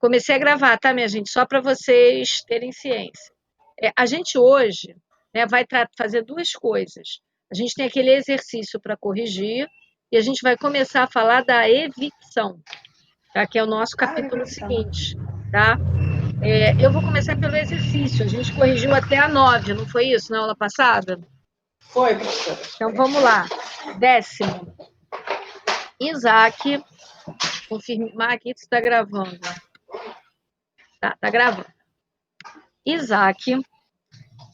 Comecei a gravar, tá, minha gente? Só para vocês terem ciência. A gente hoje, né, vai fazer duas coisas. A gente tem aquele exercício para corrigir e a gente vai começar a falar da evicção, tá? Que é o nosso capítulo seguinte, tá? Eu vou começar pelo exercício. A gente corrigiu até a 9, não foi isso na aula passada? Foi, professora. Então vamos lá. 10º. Isaac, confirmar aqui se está gravando. Tá gravando. Isaac,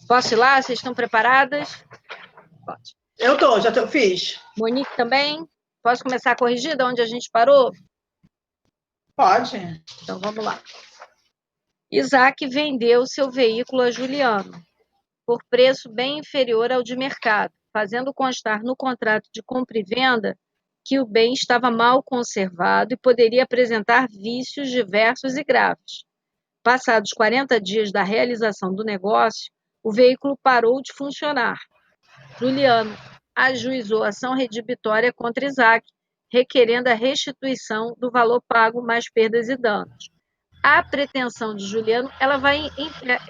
posso ir lá? Vocês estão preparadas? Pode. Já fiz. Monique também? Posso começar a corrigir de onde a gente parou? Pode. Então vamos lá. Isaac vendeu seu veículo a Juliano por preço bem inferior ao de mercado, fazendo constar no contrato de compra e venda que o bem estava mal conservado e poderia apresentar vícios diversos e graves. Passados 40 dias da realização do negócio, o veículo parou de funcionar. Juliano ajuizou ação redibitória contra Isaac, requerendo a restituição do valor pago mais perdas e danos. A pretensão de Juliano, ela vai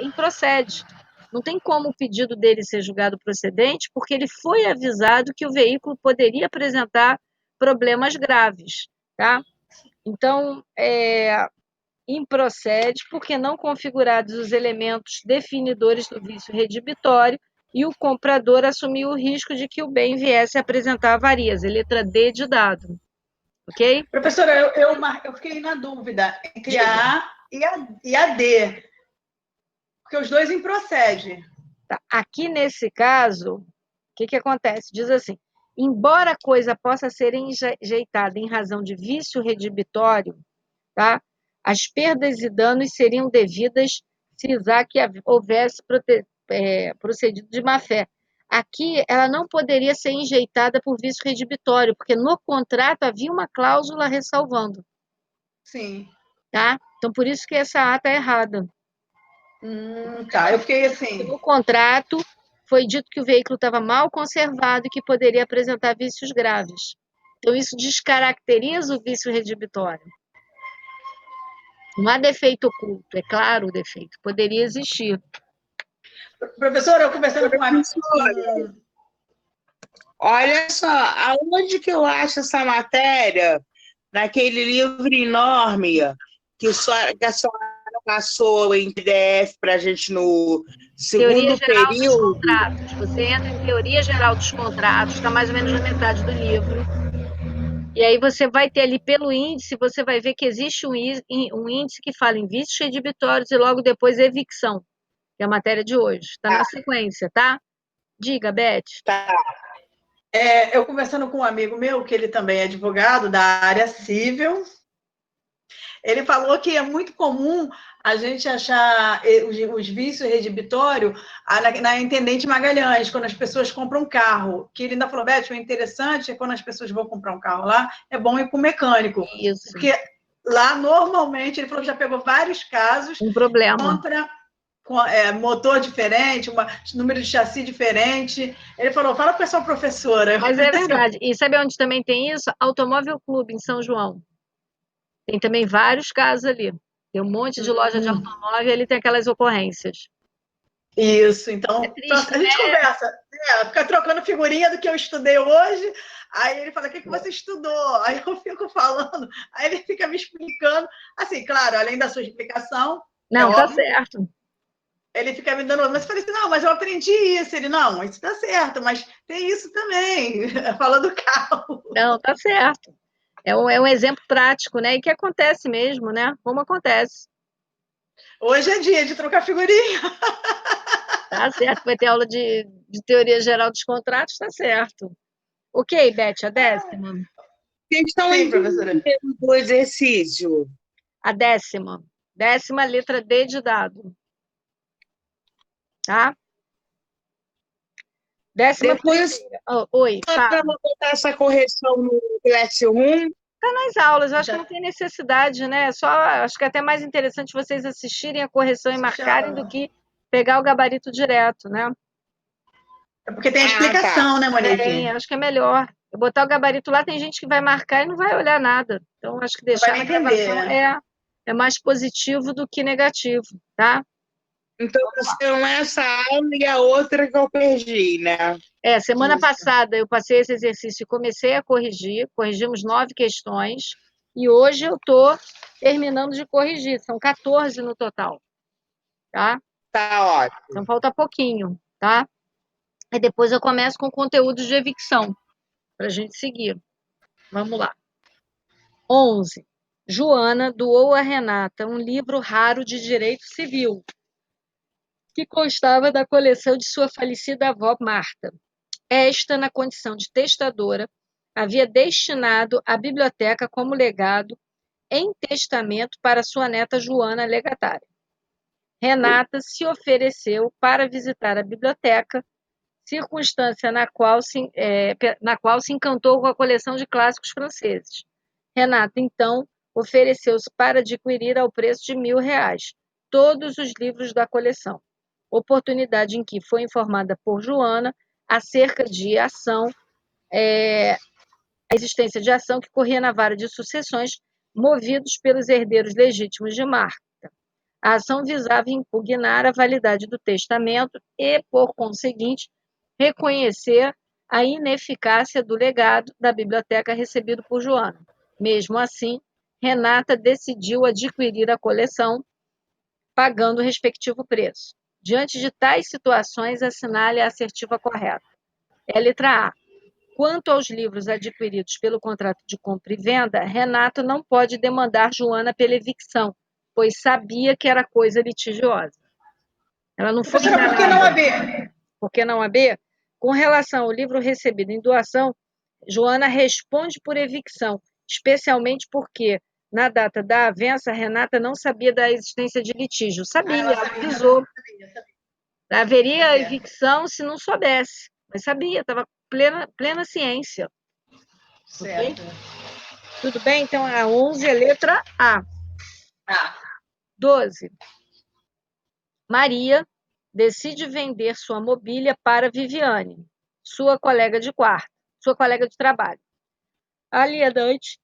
em procede. Não tem como o pedido dele ser julgado procedente, porque ele foi avisado que o veículo poderia apresentar problemas graves, tá? Então, improcede, porque não configurados os elementos definidores do vício redibitório e o comprador assumiu o risco de que o bem viesse a apresentar avarias. Letra D de dado. Ok? Professora, eu fiquei na dúvida entre a A e a D, porque os dois improcedem. Tá. Aqui, nesse caso, o que acontece? Diz assim, embora a coisa possa ser enjeitada em razão de vício redibitório, tá? As perdas e danos seriam devidas se Isaac houvesse procedido de má-fé. Aqui, ela não poderia ser enjeitada por vício redibitório, porque no contrato havia uma cláusula ressalvando. Sim. Tá? Então, por isso que essa A está errada. Tá, eu fiquei assim. No contrato, foi dito que o veículo estava mal conservado e que poderia apresentar vícios graves. Então, isso descaracteriza o vício redibitório. Não há defeito oculto, é claro o defeito, poderia existir. Professora, eu conversando com uma amiga. Olha só, aonde que eu acho essa matéria? Naquele livro enorme que a senhora passou em PDF para a gente no Teoria segundo geral dos período. contratos. Você entra em teoria geral dos contratos, está mais ou menos na metade do livro. E aí você vai ter ali pelo índice, você vai ver que existe um índice que fala em vícios redibitórios e logo depois evicção, que é a matéria de hoje. Está na sequência, tá? Diga, Beth. Tá. Eu conversando com um amigo meu, que ele também é advogado da área civil, ele falou que é muito comum a gente achar os vícios redibitórios na Intendente Magalhães, quando as pessoas compram um carro. Que ele ainda falou, Beth, o interessante é quando as pessoas vão comprar um carro lá, é bom ir com o mecânico. Isso. Porque lá, normalmente, ele falou que já pegou vários casos. Um problema. Contra motor diferente, número de chassi diferente. Ele falou, fala com essa professora. Mas é verdade. E sabe onde também tem isso? Automóvel Clube, em São João. Tem também vários casos ali. Tem um monte de loja de automóvel e ele tem aquelas ocorrências. Isso, então triste, a gente conversa, fica trocando figurinha do que eu estudei hoje, aí ele fala, o que você estudou? Aí eu fico falando, aí ele fica me explicando, assim, claro, além da sua explicação... Não, tá certo. Ele fica me dando... Mas eu falei assim, não, mas eu aprendi isso. Ele, não, isso tá certo, mas tem isso também, falando do carro. Não, tá certo. É um exemplo prático, né? E que acontece mesmo, né? Como acontece. Hoje é dia de trocar figurinha. Tá certo, vai ter aula de teoria geral dos contratos, tá certo. Ok, Beth, a 10ª. Questão do exercício. A 10ª. 10ª, letra D de dado. Tá? 11ª. Depois, oi, para botar essa correção no Classroom. Tá nas aulas, eu acho que não tem necessidade, né? Só acho que é até mais interessante vocês assistirem a correção e marcarem do que pegar o gabarito direto, né? É porque tem a explicação, né, Monique? Tem, acho que é melhor. Eu botar o gabarito lá, tem gente que vai marcar e não vai olhar nada. Então, acho que deixar na gravação é mais positivo do que negativo, tá? Então, são essa aula e a outra que eu perdi, né? Semana Isso. passada eu passei esse exercício e comecei a corrigir, corrigimos 9 questões, e hoje eu estou terminando de corrigir, são 14 no total, tá? Tá ótimo. Então falta pouquinho, tá? E depois eu começo com conteúdos de evicção, para a gente seguir. Vamos lá. 11. Joana doou a Renata um livro raro de direito civil, que constava da coleção de sua falecida avó Marta. Esta, na condição de testadora, havia destinado à biblioteca como legado em testamento para sua neta Joana, legatária. Renata se ofereceu para visitar a biblioteca, circunstância na qual se encantou com a coleção de clássicos franceses. Renata, então, ofereceu-se para adquirir ao preço de R$ 1.000 todos os livros da coleção, oportunidade em que foi informada por Joana acerca de a existência de ação que corria na vara de sucessões, movidos pelos herdeiros legítimos de Marta. A ação visava impugnar a validade do testamento e, por conseguinte, reconhecer a ineficácia do legado da biblioteca recebido por Joana. Mesmo assim, Renata decidiu adquirir a coleção, pagando o respectivo preço. Diante de tais situações, assinale a assertiva correta. Letra A. Quanto aos livros adquiridos pelo contrato de compra e venda, Renato não pode demandar Joana pela evicção, pois sabia que era coisa litigiosa. Ela não foi Professora, por que não a B? Por que não a B? Com relação ao livro recebido em doação, Joana responde por evicção, especialmente porque, na data da avença, Renata não sabia da existência de litígio. Sabia, ela avisou. Haveria evicção se não soubesse, mas sabia, estava plena ciência. Certo. Okay? Tudo bem? Então, a 11 é letra A. 12. Maria decide vender sua mobília para Viviane, sua colega de quarto, sua colega de trabalho. A alienante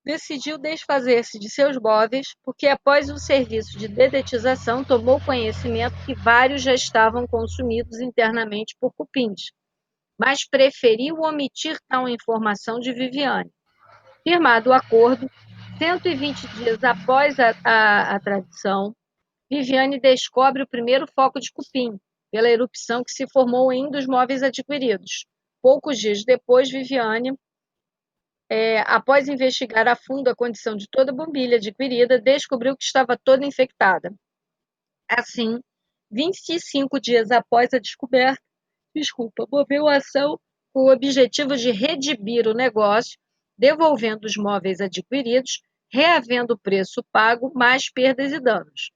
decidiu desfazer-se de seus móveis porque, após um serviço de dedetização, tomou conhecimento que vários já estavam consumidos internamente por cupins, mas preferiu omitir tal informação de Viviane. Firmado o acordo, 120 dias após a tradição, Viviane descobre o primeiro foco de cupim, pela erupção que se formou em um dos móveis adquiridos. Poucos dias depois, Viviane, após investigar a fundo a condição de toda a mobília adquirida, descobriu que estava toda infectada. Assim, 25 dias após a descoberta, moveu a ação com o objetivo de redimir o negócio, devolvendo os móveis adquiridos, reavendo o preço pago, mais perdas e danos.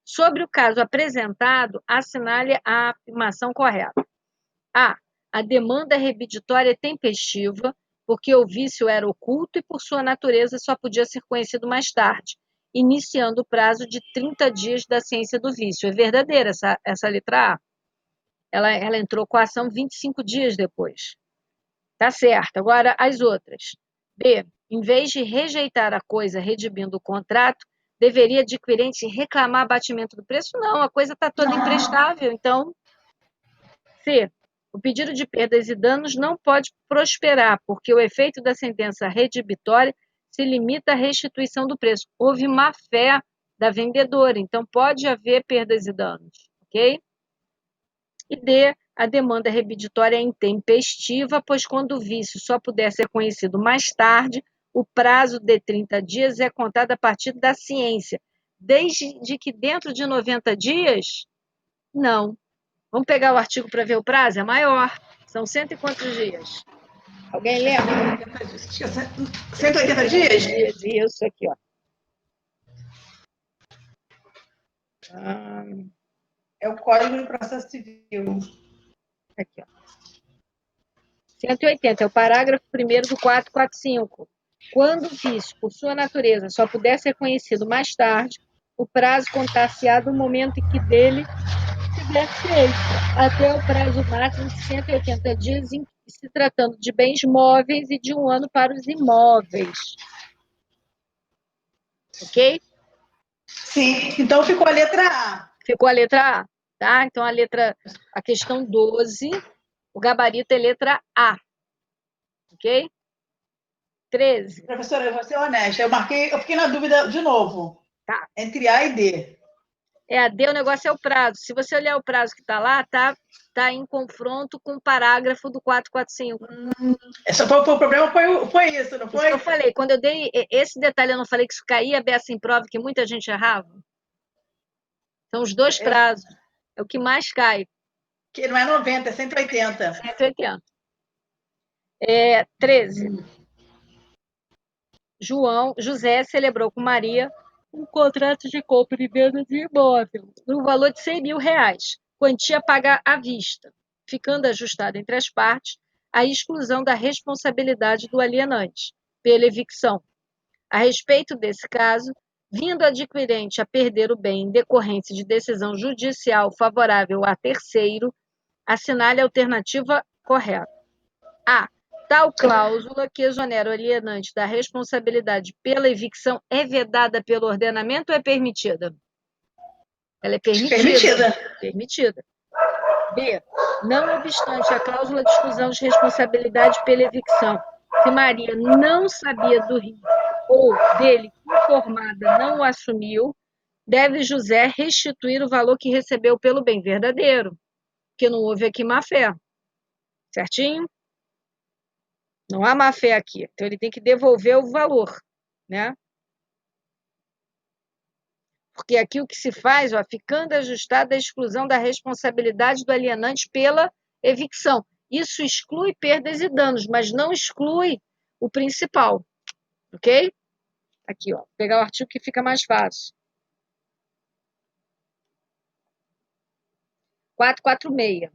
Sobre o caso apresentado, assinale a afirmação correta. A. A demanda rebiditória é tempestiva, porque o vício era oculto e, por sua natureza, só podia ser conhecido mais tarde, iniciando o prazo de 30 dias da ciência do vício. É verdadeira essa letra A. Ela entrou com a ação 25 dias depois. Tá certo. Agora, as outras. B. Em vez de rejeitar a coisa redimindo o contrato, deveria o adquirente reclamar abatimento do preço? Não, a coisa está toda imprestável. Então, C. O pedido de perdas e danos não pode prosperar, porque o efeito da sentença redibitória se limita à restituição do preço. Houve má-fé da vendedora, então pode haver perdas e danos, ok? E D. A demanda rebiditória é intempestiva, pois quando o vício só puder ser conhecido mais tarde, o prazo de 30 dias é contado a partir da ciência. Desde que dentro de 90 dias, não. Vamos pegar o artigo para ver o prazo? É maior. São cento e quantos dias? Alguém lembra? 180 dias? Isso aqui, ó. É o Código de Processo Civil. Aqui, ó. 180, é o parágrafo 1º do 445. Quando o vício, por sua natureza, só puder ser conhecido mais tarde, o prazo contar-se-á do momento em que dele tiver ciência, até o prazo máximo de 180 dias, se tratando de bens móveis, e de 1 ano para os imóveis. Ok? Sim, então ficou a letra A. Ficou a letra A, tá? Então, a questão 12, o gabarito é letra A, ok? 13. Professora, eu vou ser honesta, eu fiquei na dúvida de novo, Tá. entre A e D. A D, o negócio é o prazo. Se você olhar o prazo que está lá, tá em confronto com o parágrafo do 445. O problema foi isso, não Isso foi? que eu falei. Quando eu dei esse detalhe, eu não falei que isso caía beça em prova, que muita gente errava? São os dois prazos. É o que mais cai. Que não é 90, é 180. 180. 13. José celebrou com Maria um contrato de compra e venda de imóvel no valor de R$ 100.000, quantia a pagar à vista, ficando ajustada entre as partes a exclusão da responsabilidade do alienante pela evicção. A respeito desse caso, vindo o adquirente a perder o bem em decorrência de decisão judicial favorável a terceiro, assinale a alternativa correta. A. Tal cláusula que exonera o alienante da responsabilidade pela evicção é vedada pelo ordenamento ou é permitida? Ela é permitida. Permitida. B. Não obstante a cláusula de exclusão de responsabilidade pela evicção, se Maria não sabia do risco ou dele informada não o assumiu, deve José restituir o valor que recebeu pelo bem verdadeiro, porque não houve aqui má-fé. Certinho? Não há má-fé aqui. Então, ele tem que devolver o valor, né? Porque aqui o que se faz, ó, ficando ajustada a exclusão da responsabilidade do alienante pela evicção. Isso exclui perdas e danos, mas não exclui o principal, ok? Aqui, ó, vou pegar o artigo que fica mais fácil. 446.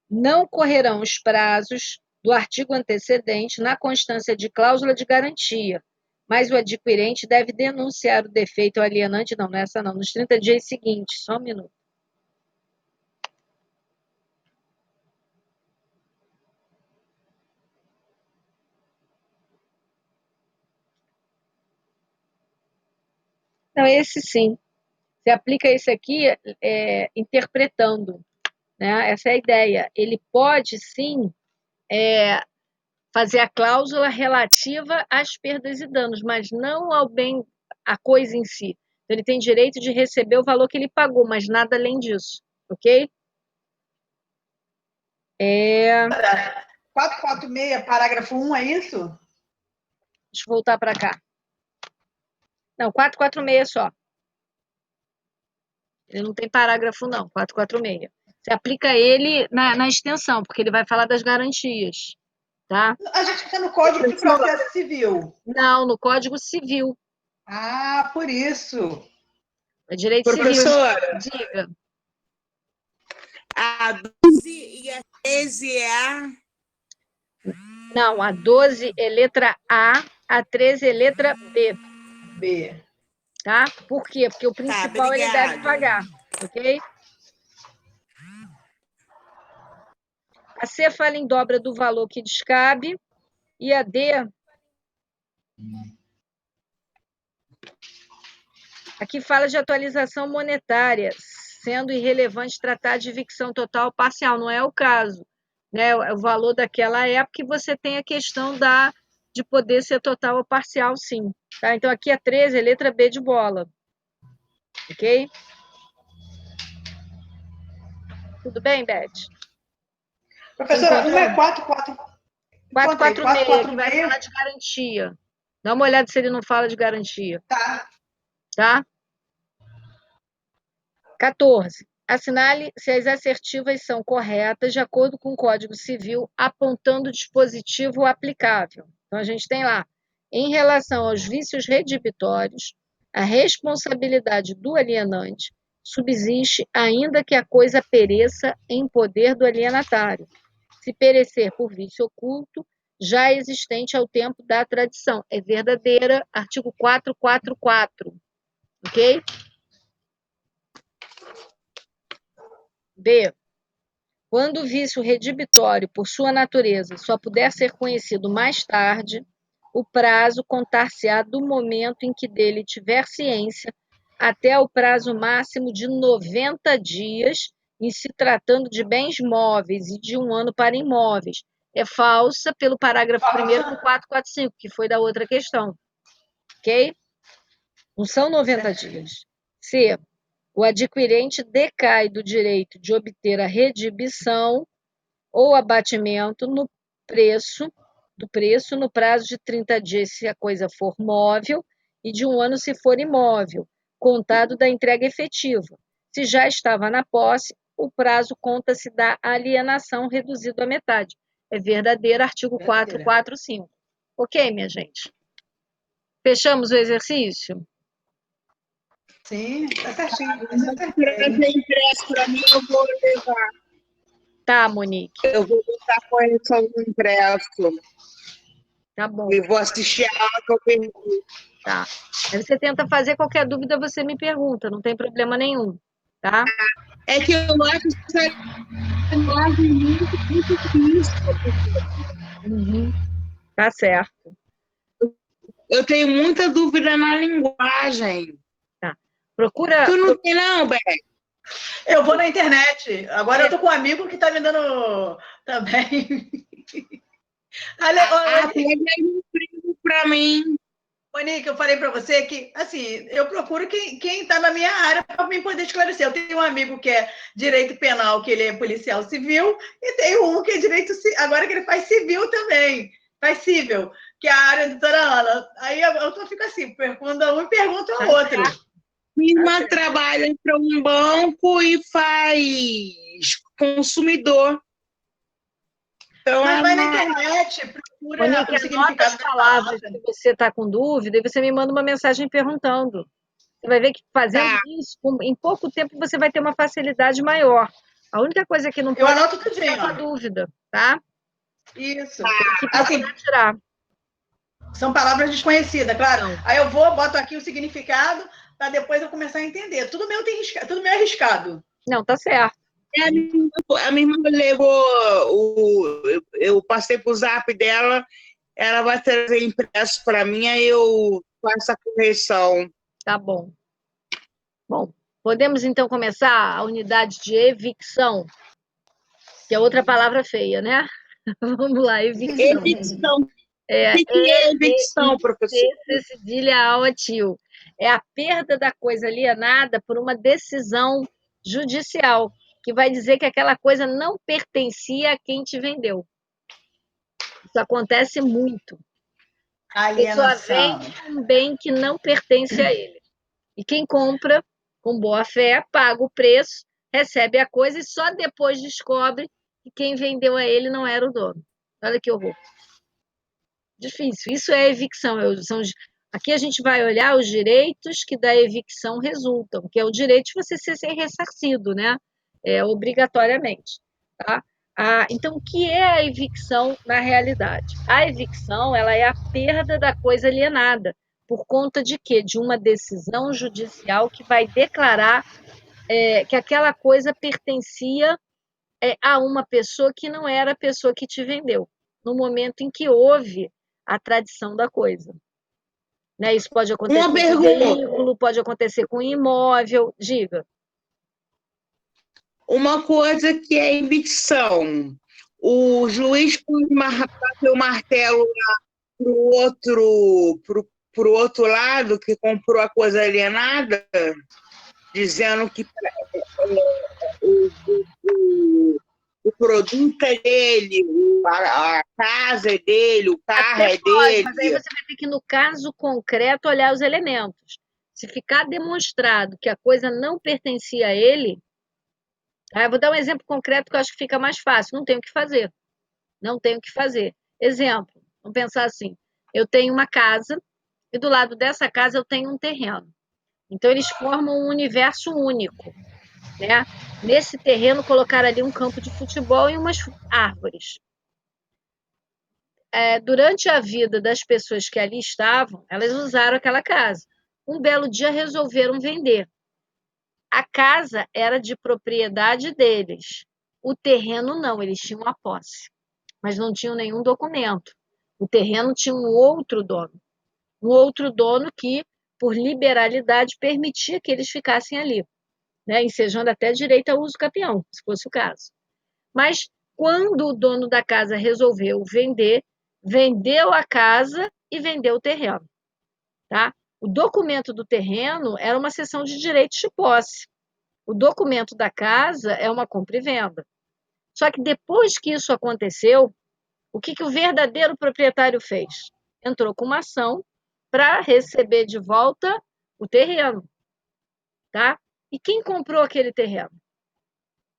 Não correrão os prazos do artigo antecedente na constância de cláusula de garantia, mas o adquirente deve denunciar o defeito ao alienante, não é essa não, nos 30 dias seguintes, só um minuto. Então, esse sim. Você aplica esse aqui interpretando, né? Essa é a ideia. Ele pode, sim, fazer a cláusula relativa às perdas e danos, mas não ao bem, à coisa em si. Então, ele tem direito de receber o valor que ele pagou, mas nada além disso, ok? 446, parágrafo 1, é isso? Deixa eu voltar para cá. Não, 446 só. Ele não tem parágrafo, não, 446. Você aplica ele na extensão, porque ele vai falar das garantias, tá? A gente está no Código de Processo Civil. Não, no Código Civil. Ah, por isso. É direito Professora, civil. Diga. a 12 e a 13 é a... Não, a 12 é letra A 13 é letra B. B. Tá? Por quê? Porque o principal ele deve pagar, ok? A C fala em dobra do valor que descabe e a D aqui fala de atualização monetária, sendo irrelevante tratar de evicção total ou parcial. Não é o caso, né? O valor daquela época, e você tem a questão de poder ser total ou parcial, sim. Tá? Então, aqui a 13 é letra B de bola. Ok? Tudo bem, Beth? Professora, não é 446, que vai 446? falar de garantia. Dá uma olhada se ele não fala de garantia. Tá. Tá? 14. Assinale se as assertivas são corretas de acordo com o Código Civil, apontando o dispositivo aplicável. Então, a gente tem lá, em relação aos vícios redibitórios, a responsabilidade do alienante subsiste ainda que a coisa pereça em poder do alienatário, se perecer por vício oculto, já existente ao tempo da tradição. É verdadeira, artigo 444, ok? B. Quando o vício redibitório, por sua natureza, só puder ser conhecido mais tarde, o prazo contar-se-á do momento em que dele tiver ciência até o prazo máximo de 90 dias, em se tratando de bens móveis e de 1 ano para imóveis. É falsa pelo parágrafo 1º do 445, que foi da outra questão. Ok? Não são 90 dias. C. O adquirente decai do direito de obter a redibição ou abatimento no preço no prazo de 30 dias se a coisa for móvel e de 1 ano se for imóvel, contado da entrega efetiva. Se já estava na posse, o prazo conta-se da alienação reduzido à metade. É verdadeiro, artigo 445. Ok, minha gente? Fechamos o exercício? Sim, tá certinho. Se trazer impresso para mim, eu vou levar. Tá, Monique. Eu vou botar a correção do impresso. Tá bom. E vou assistir a aula que eu perdi. Tá. Aí você tenta fazer, qualquer dúvida você me pergunta, não tem problema nenhum, tá? É que eu acho essa linguagem muito difícil. Tá certo. Eu tenho muita dúvida na linguagem. Tá. Procura. Tu não tem, não, Beck? Eu vou na internet. Agora eu tô com um amigo que tá me dando também. Pega um primo para mim. Monique, eu falei para você que, assim, eu procuro quem está na minha área para me poder esclarecer. Eu tenho um amigo que é direito penal, que ele é policial civil, e tenho um que é direito, agora que ele faz civil também, faz civil, que é a área da doutora Ana. Aí eu fico assim, pergunto a um e pergunto ao outro. Minha irmã trabalha para um banco e faz consumidor. Então, mas vai na internet, procura Monique, o significado das palavras que você está com dúvida e você me manda uma mensagem perguntando. Você vai ver que fazendo isso, em pouco tempo você vai ter uma facilidade maior. A única coisa que não pode eu anoto tudinho, é a dúvida, tá? Isso. Que assim, tirar. São palavras desconhecidas, claro. Aí eu vou, boto aqui o significado, para depois eu começar a entender. Tudo meu é arriscado. Não, tá certo. A minha irmã levou eu passei pro zap dela, ela vai trazer impresso para mim, aí eu faço a correção. Tá bom. Bom, podemos então começar a unidade de evicção, que é outra palavra feia, né? Vamos lá, evicção. Evicção. O que é evicção, professor? Cedilha ao tio. É a perda da coisa alienada por uma decisão judicial, que vai dizer que aquela coisa não pertencia a quem te vendeu. Isso acontece muito. A pessoa vende um bem que não pertence a ele. E quem compra, com boa fé, paga o preço, recebe a coisa e só depois descobre que quem vendeu a ele não era o dono. Olha que horror. Difícil. Isso é evicção. Aqui a gente vai olhar os direitos que da evicção resultam, que é o direito de você ser ressarcido, né? Obrigatoriamente. Tá? Então, o que é a evicção na realidade? A evicção, ela é a perda da coisa alienada. Por conta de quê? De uma decisão judicial que vai declarar que aquela coisa pertencia a uma pessoa que não era a pessoa que te vendeu, no momento em que houve a tradição da coisa. Né? Isso pode acontecer com veículo, pode acontecer com imóvel. Diga. Uma coisa que é evicção. O juiz pode bater o martelo para o outro lado que comprou a coisa alienada, dizendo que o produto é dele, a casa é dele, o carro é dele. Mas aí você vai ter que, no caso concreto, olhar os elementos. Se ficar demonstrado que a coisa não pertencia a ele, eu vou dar um exemplo concreto que eu acho que fica mais fácil. Não tenho o que fazer. Não tenho o que fazer. Exemplo, vamos pensar assim. Eu tenho uma casa e do lado dessa casa eu tenho um terreno. Então, eles formam um universo único. Né? Nesse terreno, colocar ali um campo de futebol e umas árvores. Durante a vida das pessoas que ali estavam, elas usaram aquela casa. Um belo dia resolveram vender. A casa era de propriedade deles. O terreno não, eles tinham a posse, mas não tinham nenhum documento. O terreno tinha um outro dono que por liberalidade, permitia que eles ficassem ali, né, ensejando até direito ao uso capião, se fosse o caso. Mas quando o dono da casa resolveu vender, vendeu a casa e vendeu o terreno, tá? O documento do terreno era uma cessão de direitos de posse. O documento da casa é uma compra e venda. Só que depois que isso aconteceu, o que o verdadeiro proprietário fez? Entrou com uma ação para receber de volta o terreno, tá? E quem comprou aquele terreno?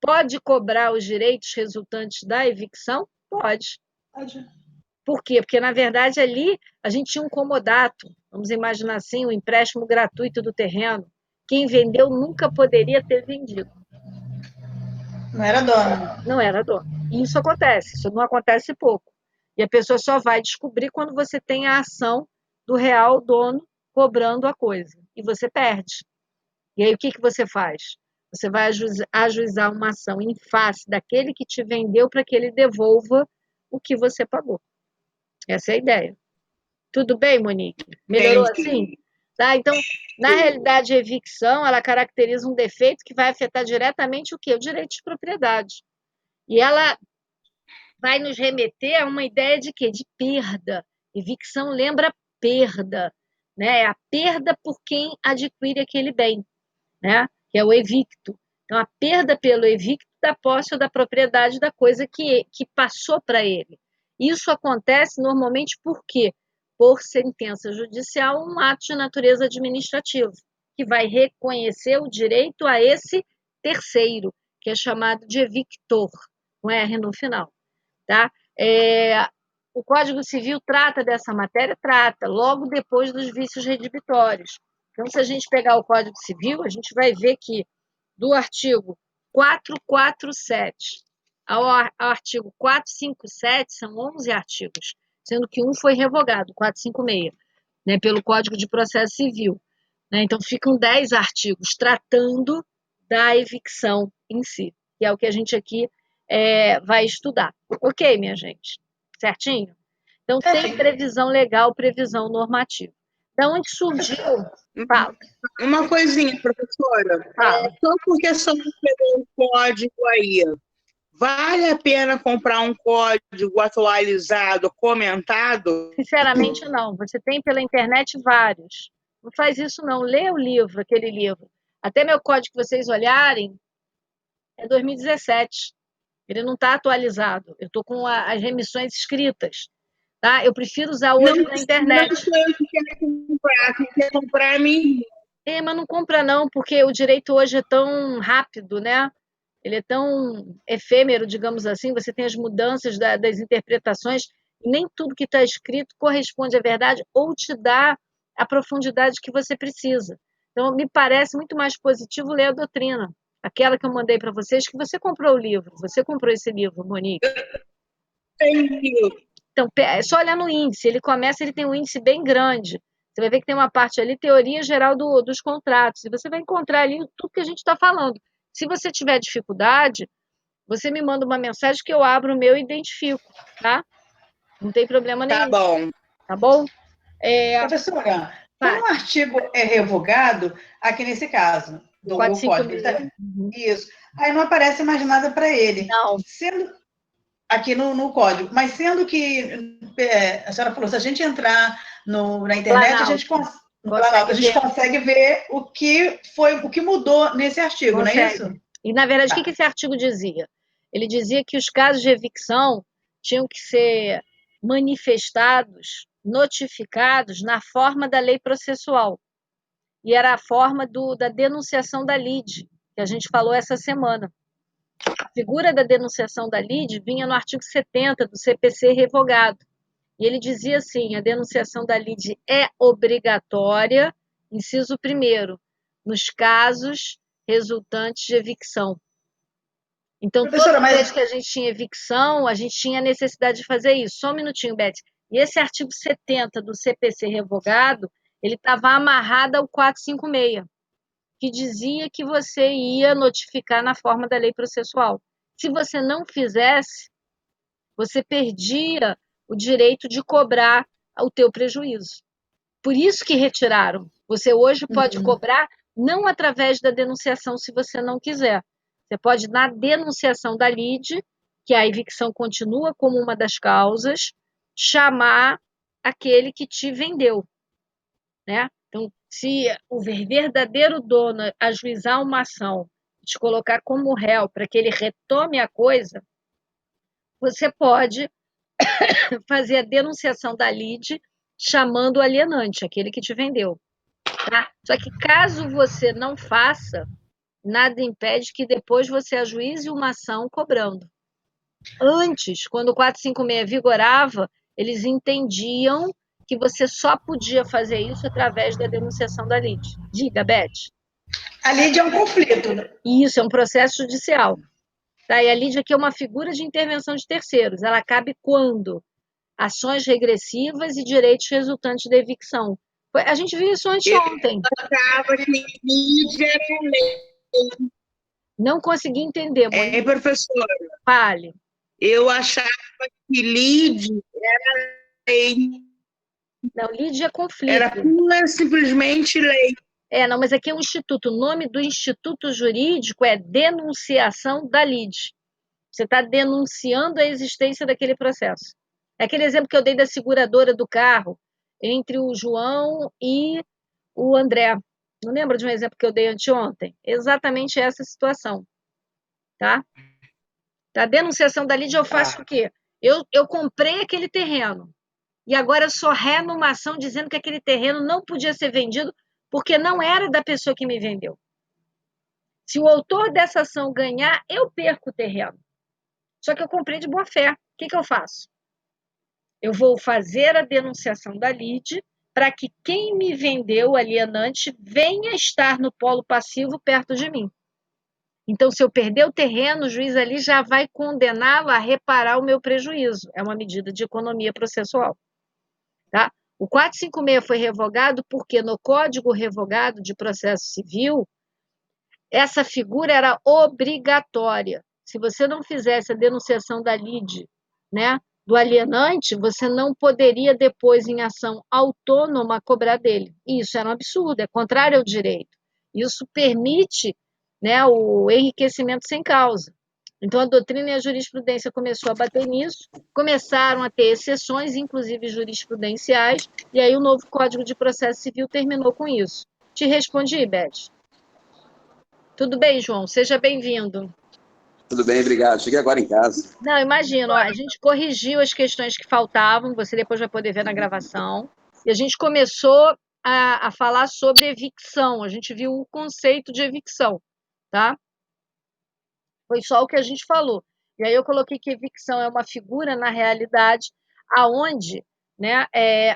Pode cobrar os direitos resultantes da evicção? Pode. Por quê? Porque, na verdade, ali a gente tinha um comodato, vamos imaginar assim, um empréstimo gratuito do terreno. Quem vendeu nunca poderia ter vendido. Não era dono. Não era dono. E isso acontece, isso não acontece pouco. E a pessoa só vai descobrir quando você tem a ação do real dono cobrando a coisa. E você perde. E aí o que você faz? Você vai ajuizar uma ação em face daquele que te vendeu para que ele devolva o que você pagou. Essa é a ideia. Tudo bem, Monique? Melhorou assim? Entendi. Tá? Então, na realidade, a evicção, ela caracteriza um defeito que vai afetar diretamente o quê? O direito de propriedade. E ela vai nos remeter a uma ideia de quê? De perda. Evicção lembra perda, né? É a perda por quem adquire aquele bem, né? Que é o evicto. Então, a perda pelo evicto da posse ou da propriedade da coisa que passou para ele. Isso acontece normalmente por quê? Por sentença judicial, um ato de natureza administrativa, que vai reconhecer o direito a esse terceiro, que é chamado de evictor, com R no final. Tá? O Código Civil trata dessa matéria? Trata, logo depois dos vícios redibitórios. Então, se a gente pegar o Código Civil, a gente vai ver que do artigo 447 ao artigo 457, são 11 artigos, sendo que um foi revogado, 456, né, pelo Código de Processo Civil. Né? Então, ficam 10 artigos tratando da evicção em si, que é o que a gente aqui vai estudar. Ok, minha gente? Certinho? Então, tem previsão legal, previsão normativa. Da onde surgiu? Fala. Uma coisinha, professora. Fala. Só porque só pegou um código aí, vale a pena comprar um código atualizado, comentado? Sinceramente, não. Você tem pela internet vários. Não faz isso, não. Lê o livro, aquele livro. Até meu código que vocês olharem é 2017. Ele não está atualizado. Eu estou com as remissões escritas. Tá? Eu prefiro usar hoje na internet. Não sou eu que quero comprar, quem quer comprar é mim. Mas não compra não, porque o direito hoje é tão rápido, né? Ele é tão efêmero, digamos assim, você tem as mudanças das interpretações, e nem tudo que está escrito corresponde à verdade ou te dá a profundidade que você precisa. Então, me parece muito mais positivo ler a doutrina, aquela que eu mandei para vocês, que você comprou o livro, você comprou esse livro, Monique. Entendi. Então, é só olhar no índice, ele tem um índice bem grande. Você vai ver que tem uma parte ali, teoria geral dos contratos, e você vai encontrar ali tudo que a gente está falando. Se você tiver dificuldade, você me manda uma mensagem que eu abro o meu e identifico, tá? Não tem problema nenhum. Tá bom. Tá bom? Professora, quando um artigo é revogado, aqui nesse caso, do 456. código, isso, aí não aparece mais nada para ele. Não. Sendo aqui no código, mas sendo que a senhora falou, se a gente entrar na internet, a gente consegue ver o que mudou nesse artigo, consegue. Não é isso? E, na verdade, o que esse artigo dizia? Ele dizia que os casos de evicção tinham que ser manifestados, notificados na forma da lei processual. E era a forma da denunciação da lide, que a gente falou essa semana. A figura da denunciação da lide vinha no artigo 70 do CPC revogado. E ele dizia assim, a denunciação da lide é obrigatória, inciso 1º, nos casos resultantes de evicção. Então, toda vez que a gente tinha evicção, a gente tinha necessidade de fazer isso. Só um minutinho, Beth. E esse artigo 70 do CPC revogado, ele estava amarrado ao 456, que dizia que você ia notificar na forma da lei processual. Se você não fizesse, você perdia o direito de cobrar o teu prejuízo. Por isso que retiraram. Você hoje pode cobrar não através da denunciação, se você não quiser. Você pode, na denunciação da lide, que a evicção continua como uma das causas, chamar aquele que te vendeu, né? Então, se o verdadeiro dono ajuizar uma ação, te colocar como réu para que ele retome a coisa, você pode fazer a denunciação da lide chamando o alienante, aquele que te vendeu. Tá? Só que caso você não faça, nada impede que depois você ajuize uma ação cobrando. Antes, quando o 456 vigorava, eles entendiam que você só podia fazer isso através da denunciação da lide. Diga, Beth. A lide é um conflito, né? Isso, é um processo judicial. Tá? E a lide aqui é uma figura de intervenção de terceiros. Ela cabe quando? Ações regressivas e direitos resultantes da evicção. A gente viu isso anteontem. Eu achava que lide era lei. Não consegui entender, Monique. Professora, Fale. eu achava que lide era lei. Não, lide é conflito. Era pura, simplesmente lei. Não, mas aqui é um instituto. O nome do instituto jurídico é denunciação da lide. Você está denunciando a existência daquele processo. É aquele exemplo que eu dei da seguradora do carro entre o João e o André. Não lembra de um exemplo que eu dei anteontem? Exatamente essa situação. Tá? A denunciação da lide eu faço o quê? Eu comprei aquele terreno e agora eu sou ré numa ação dizendo que aquele terreno não podia ser vendido porque não era da pessoa que me vendeu. Se o autor dessa ação ganhar, eu perco o terreno. Só que eu comprei de boa fé. O que eu faço? Eu vou fazer a denunciação da lide para que quem me vendeu, o alienante, venha estar no polo passivo perto de mim. Então, se eu perder o terreno, o juiz ali já vai condená-lo a reparar o meu prejuízo. É uma medida de economia processual. Tá? O 456 foi revogado porque no Código Revogado de Processo Civil, essa figura era obrigatória. Se você não fizesse a denunciação da lide, né, do alienante, você não poderia depois, em ação autônoma, cobrar dele. Isso era um absurdo, é contrário ao direito. Isso permite, né, o enriquecimento sem causa. Então, a doutrina e a jurisprudência começou a bater nisso, começaram a ter exceções, inclusive jurisprudenciais, e aí o novo Código de Processo Civil terminou com isso. Te respondi, Beth? Tudo bem, João? Seja bem-vindo. Tudo bem, obrigado. Cheguei agora em casa. Não, imagino, a gente corrigiu as questões que faltavam, você depois vai poder ver na gravação, e a gente começou a falar sobre evicção, a gente viu o conceito de evicção, tá? Foi só o que a gente falou. E aí eu coloquei que evicção é uma figura, na realidade, aonde, né,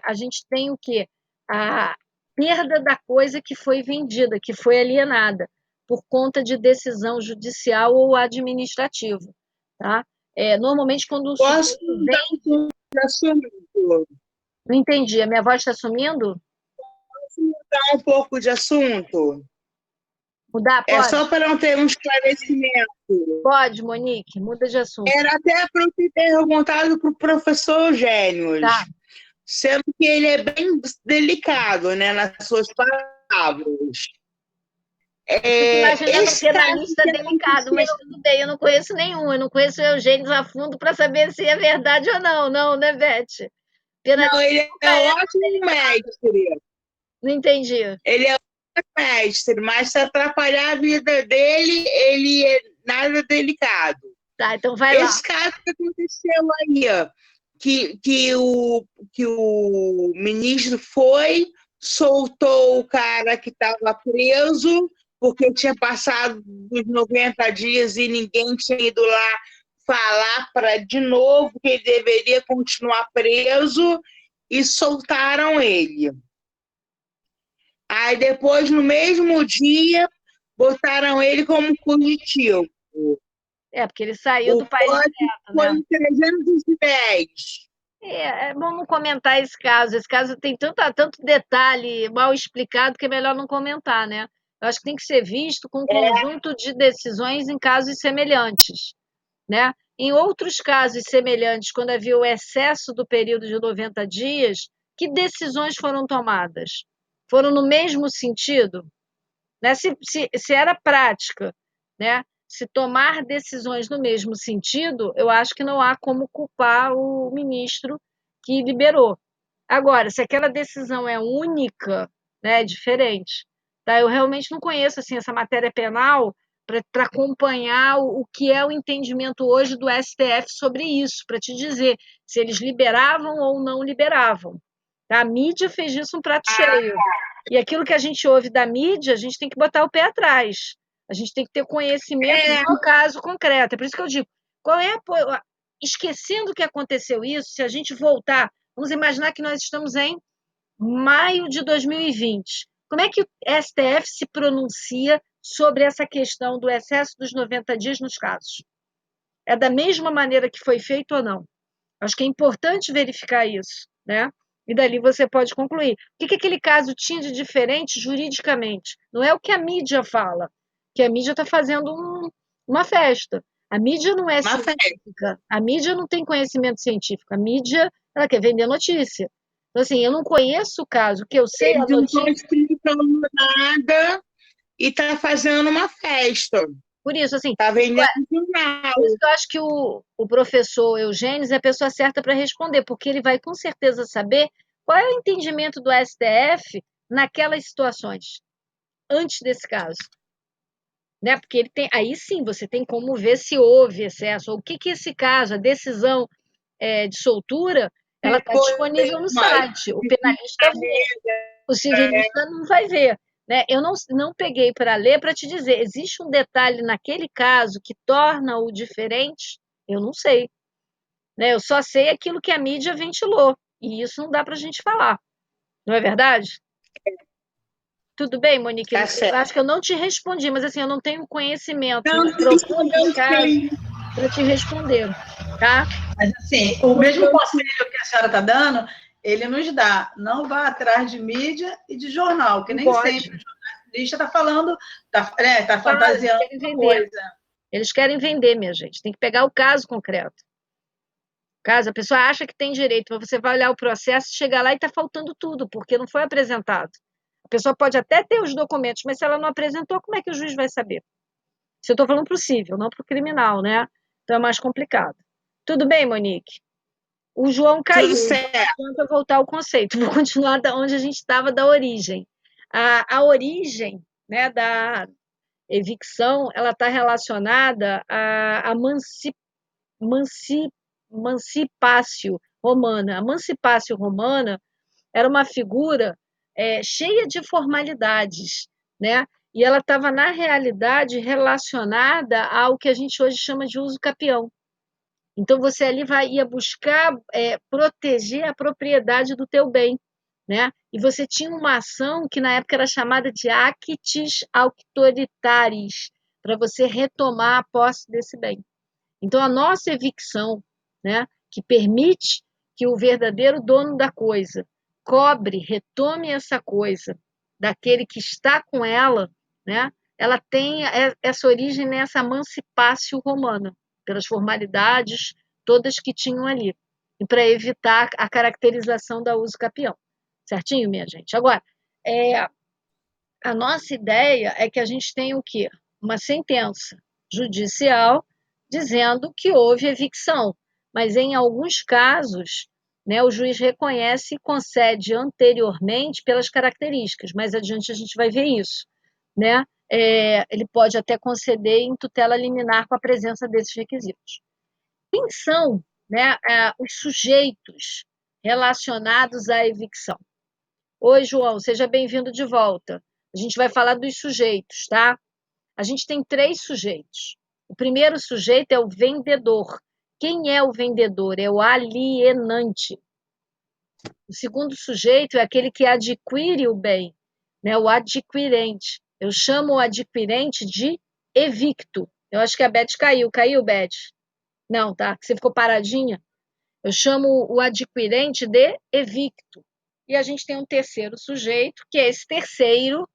a gente tem o quê? A perda da coisa que foi vendida, que foi alienada, por conta de decisão judicial ou administrativa. Tá? Normalmente, quando o Posso sujeito mudar vem... um pouco de assunto? Não entendi, a minha voz está sumindo? Posso mudar um pouco de assunto? Mudar, pode? É só para não ter um esclarecimento. Pode, Monique, muda de assunto. Era até para eu ter perguntado para o professor Eugênio, Tá. sendo que ele é bem delicado, né, nas suas palavras. Imaginando Esse penalista caso que delicado, mas tudo bem, eu não conheço nenhum, eu não conheço o Eugênio a fundo para saber se é verdade ou não, né, Beth? Não, ele é ótimo mestre. Não entendi. Ele é ótimo mestre, mas se atrapalhar a vida dele, ele é nada delicado. Tá, então vai lá. Esse caso que aconteceu aí, ó, que o ministro foi, soltou o cara que estava preso, porque tinha passado os 90 dias e ninguém tinha ido lá falar para de novo que ele deveria continuar preso, e soltaram ele. Aí depois, no mesmo dia, botaram ele como fugitivo. Porque ele saiu do país direto, foi né? 310. É bom não comentar esse caso. Esse caso tem tanto detalhe mal explicado que é melhor não comentar, né? Eu acho que tem que ser visto com um conjunto de decisões em casos semelhantes, né? Em outros casos semelhantes, quando havia o excesso do período de 90 dias, Que decisões foram tomadas? Foram no mesmo sentido? Né? Se era prática, né? Se tomar decisões no mesmo sentido, eu acho que não há como culpar o ministro que liberou. Agora, se aquela decisão é única, né, é diferente. Tá? Eu realmente não conheço assim, essa matéria penal para acompanhar o que é o entendimento hoje do STF sobre isso, para te dizer se eles liberavam ou não liberavam. Tá? A mídia fez isso um prato cheio. E aquilo que a gente ouve da mídia, a gente tem que botar o pé atrás. A gente tem que ter conhecimento do caso concreto. É por isso que eu digo, qual é esquecendo que aconteceu isso, se a gente voltar, vamos imaginar que nós estamos em maio de 2020. Como é que o STF se pronuncia sobre essa questão do excesso dos 90 dias nos casos? É da mesma maneira que foi feito ou não? Acho que é importante verificar isso, né? E dali você pode concluir. O que aquele caso tinha de diferente juridicamente? Não é o que a mídia fala, que a mídia está fazendo uma festa. A mídia não é científica, a mídia não tem conhecimento científico, a mídia ela quer vender notícia. Então, assim, eu não conheço o caso, o que eu sei Eles a não estão notícia. explicando nada e está fazendo uma festa. Por isso, assim, Está vendendo jornal. por isso que eu acho que o professor Eugênio é a pessoa certa para responder, porque ele vai com certeza saber qual é o entendimento do STF naquelas situações, antes desse caso. Né? Porque ele tem, aí sim você tem como ver se houve excesso, ou o que esse caso, a decisão de soltura, ela está disponível no site. O penalista vê, o civilista não vai ver. Né? Eu não peguei para ler para te dizer, existe um detalhe naquele caso que torna-o diferente? Eu não sei. Né? Eu só sei aquilo que a mídia ventilou. E isso não dá para a gente falar. Não é verdade? Tudo bem, Monique? Tá Eu certo. acho que eu não te respondi, mas assim, eu não tenho conhecimento Não, profundo do caso sim. para te responder, tá? Mas, assim, o mesmo conselho que a senhora está dando, ele nos dá. Não vá atrás de mídia e de jornal, que nem sempre o jornalista está falando, está fantasiando Eles querem uma vender. coisa. Eles querem vender, minha gente. Tem que pegar o caso concreto. Caso a pessoa acha que tem direito, mas você vai olhar o processo, chegar lá e está faltando tudo, porque não foi apresentado. A pessoa pode até ter os documentos, mas se ela não apresentou, como é que o juiz vai saber? Se eu estou falando para o civil, não para o criminal, né? Então é mais complicado. Tudo bem, Monique? O João caiu, Tudo então certo. não adianta voltar ao conceito. Vou continuar da onde a gente estava, da origem. A origem, né, da evicção, ela está relacionada à Mancipácio romana. A Mancipácio romana era uma figura cheia de formalidades, né? E ela estava, na realidade, relacionada ao que a gente hoje chama de uso capião. Então, você ali ia buscar proteger a propriedade do teu bem, né? E você tinha uma ação que, na época, era chamada de actis auctoritatis, para você retomar a posse desse bem. Então, a nossa evicção, né, que permite que o verdadeiro dono da coisa cobre, retome essa coisa daquele que está com ela, né, ela tem essa origem nessa emancipácio romana, pelas formalidades todas que tinham ali, e para evitar a caracterização da uso capião. Certinho, minha gente? Agora, a nossa ideia é que a gente tenha o quê? Uma sentença judicial dizendo que houve evicção, mas em alguns casos, né, o juiz reconhece e concede anteriormente pelas características. Mais adiante a gente vai ver isso, né? Ele pode até conceder em tutela liminar com a presença desses requisitos. Quem são, né, os sujeitos relacionados à evicção? Oi, João, seja bem-vindo de volta. A gente vai falar dos sujeitos, tá? A gente tem 3 sujeitos. O primeiro sujeito é o vendedor. Quem é o vendedor? É o alienante. O segundo sujeito é aquele que adquire o bem, né? O adquirente. Eu chamo o adquirente de evicto. Eu acho que a Beth caiu. Caiu, Beth? Não, tá? Você ficou paradinha? Eu chamo o adquirente de evicto. E a gente tem um terceiro sujeito, que é esse terceiro,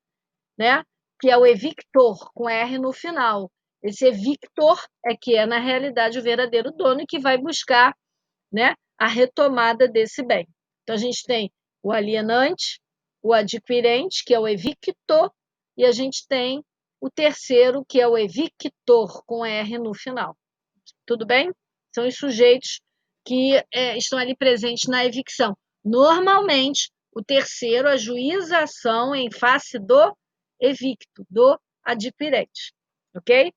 né? Que é o evictor, com R no final. Esse evictor é que é, na realidade, o verdadeiro dono e que vai buscar, né, a retomada desse bem. Então, a gente tem o alienante, o adquirente, que é o evictor, e a gente tem o terceiro, que é o evictor, com R no final. Tudo bem? São os sujeitos que estão ali presentes na evicção. Normalmente, o terceiro ajuiza a ação em face do evicto, do adquirente. Ok?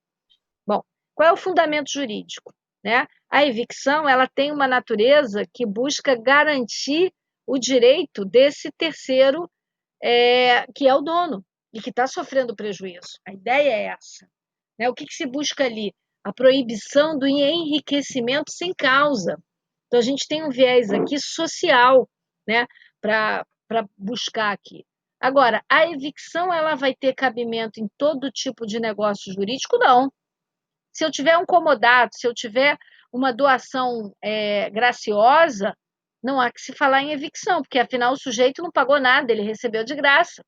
Bom, qual é o fundamento jurídico? Né? A evicção ela tem uma natureza que busca garantir o direito desse terceiro, que é o dono, e que está sofrendo prejuízo. A ideia é essa. Né? O que se busca ali? A proibição do enriquecimento sem causa. Então, a gente tem um viés aqui social, né, para buscar aqui. Agora, a evicção ela vai ter cabimento em todo tipo de negócio jurídico? Não. Se eu tiver um comodato, se eu tiver uma doação graciosa, não há que se falar em evicção, porque afinal o sujeito não pagou nada, ele recebeu de graça.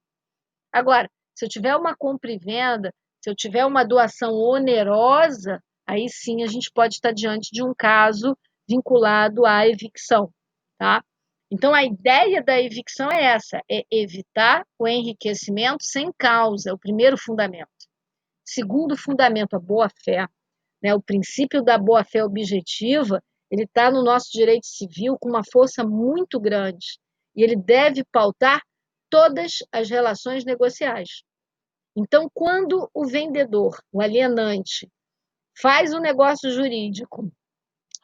Agora, se eu tiver uma compra e venda, se eu tiver uma doação onerosa, aí sim a gente pode estar diante de um caso vinculado à evicção, tá? Então, a ideia da evicção é essa, é evitar o enriquecimento sem causa, é o primeiro fundamento. Segundo fundamento, a boa-fé, né? O princípio da boa-fé objetiva, ele está no nosso direito civil com uma força muito grande, e ele deve pautar todas as relações negociais. Então, quando o vendedor, o alienante, faz um negócio jurídico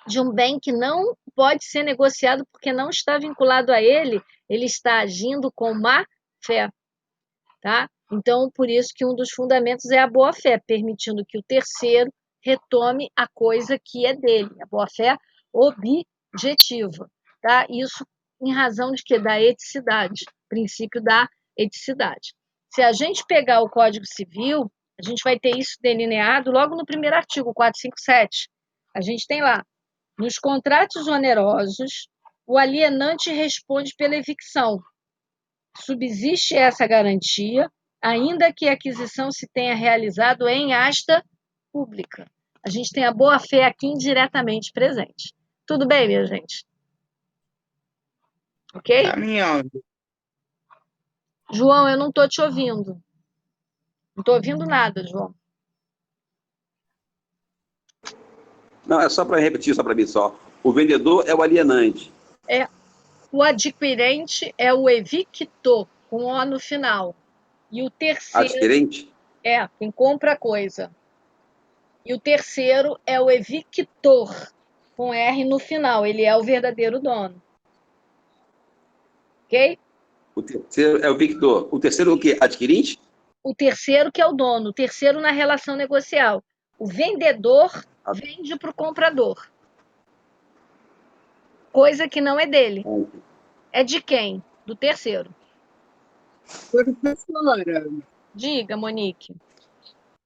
de um bem que não pode ser negociado porque não está vinculado a ele, ele está agindo com má fé, tá? Então, por isso que um dos fundamentos é a boa-fé, permitindo que o terceiro retome a coisa que é dele, a boa-fé objetiva, tá? Isso em razão de quê? Da eticidade, princípio da eticidade. Se a gente pegar o Código Civil, a gente vai ter isso delineado logo no primeiro artigo, 457. A gente tem lá, nos contratos onerosos, o alienante responde pela evicção. Subsiste essa garantia, ainda que a aquisição se tenha realizado em asta pública. A gente tem a boa-fé aqui indiretamente presente. Tudo bem, minha gente? Ok? Caminhando. João, eu não estou te ouvindo. Não estou ouvindo nada, João. Não, é só para repetir, só para mim só. O vendedor é o alienante. O adquirente é o evictor, com O no final. E o terceiro Adquirente? é quem compra a coisa. E o terceiro é o evictor, com R no final. Ele é o verdadeiro dono. Ok? O terceiro é o victor. O terceiro é o quê? Adquirente? O terceiro que é o dono. O terceiro na relação negocial. O vendedor vende para o comprador. Coisa que não é dele. É de quem? Do terceiro. Professora, Diga, Monique.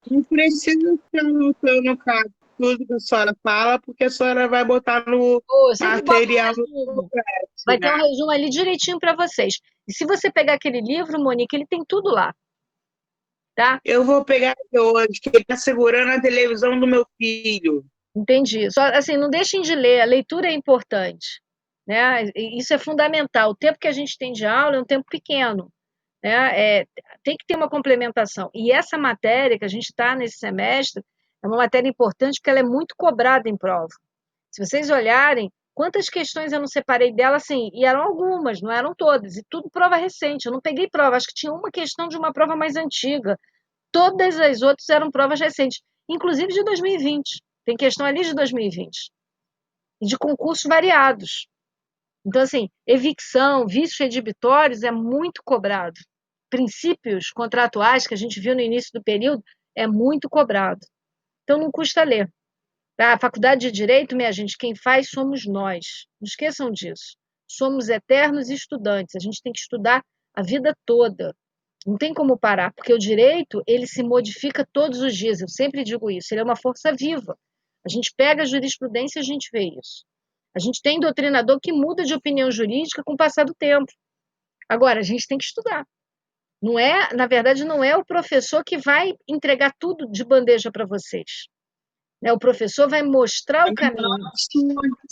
não precisa ficar anotando tudo que a senhora fala, porque a senhora vai botar no Eu sempre boto um material resumo. do Vai ter um né? resumo ali direitinho para vocês. E se você pegar aquele livro, Monique, ele tem tudo lá. Tá? Eu vou pegar hoje, que ele está segurando a televisão do meu filho. Entendi. Só assim, não deixem de ler, a leitura é importante, né? Isso é fundamental. O tempo que a gente tem de aula é um tempo pequeno, né? Tem que ter uma complementação. E essa matéria que a gente está nesse semestre é uma matéria importante porque ela é muito cobrada em prova. Se vocês olharem, quantas questões eu não separei dela, assim, e eram algumas, não eram todas, e tudo prova recente. Eu não peguei prova, acho que tinha uma questão de uma prova mais antiga. Todas as outras eram provas recentes, inclusive de 2020. Tem questão ali de 2020. E de concursos variados. Então, assim, evicção, vícios redibitórios é muito cobrado. Princípios contratuais que a gente viu no início do período é muito cobrado. Então, não custa ler. Tá? A faculdade de Direito, minha gente, quem faz somos nós. Não esqueçam disso. Somos eternos estudantes. A gente tem que estudar a vida toda. Não tem como parar, porque o direito, ele se modifica todos os dias. Eu sempre digo isso. Ele é uma força viva. A gente pega a jurisprudência e a gente vê isso. A gente tem doutrinador que muda de opinião jurídica com o passar do tempo. Agora, a gente tem que estudar. Não é, na verdade, não é o professor que vai entregar tudo de bandeja para vocês. Né? O professor vai mostrar o caminho.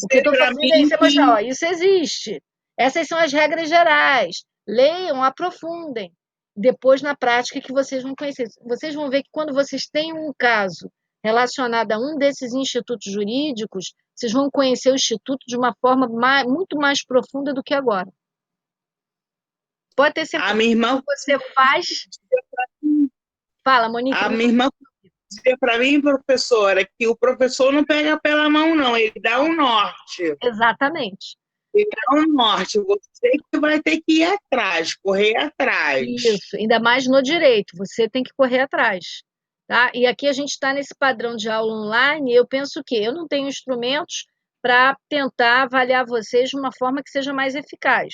O que eu estou fazendo é você mostrar, ó, isso existe. Essas são as regras gerais. Leiam, aprofundem. Depois, na prática, que vocês vão conhecer. Vocês vão ver que quando vocês têm um caso relacionado a um desses institutos jurídicos, vocês vão conhecer o instituto de uma forma muito mais profunda do que agora. Pode ter certeza A minha irmã, que você faz. Fala, Monique. a minha irmã dizia para mim, professora, que o professor não pega pela mão, não, ele dá um norte. Exatamente. Ele dá um norte, você que vai ter que ir atrás, correr atrás. Isso, ainda mais no direito, você tem que correr atrás. Tá? E aqui a gente está nesse padrão de aula online, e eu penso que eu não tenho instrumentos para tentar avaliar vocês de uma forma que seja mais eficaz.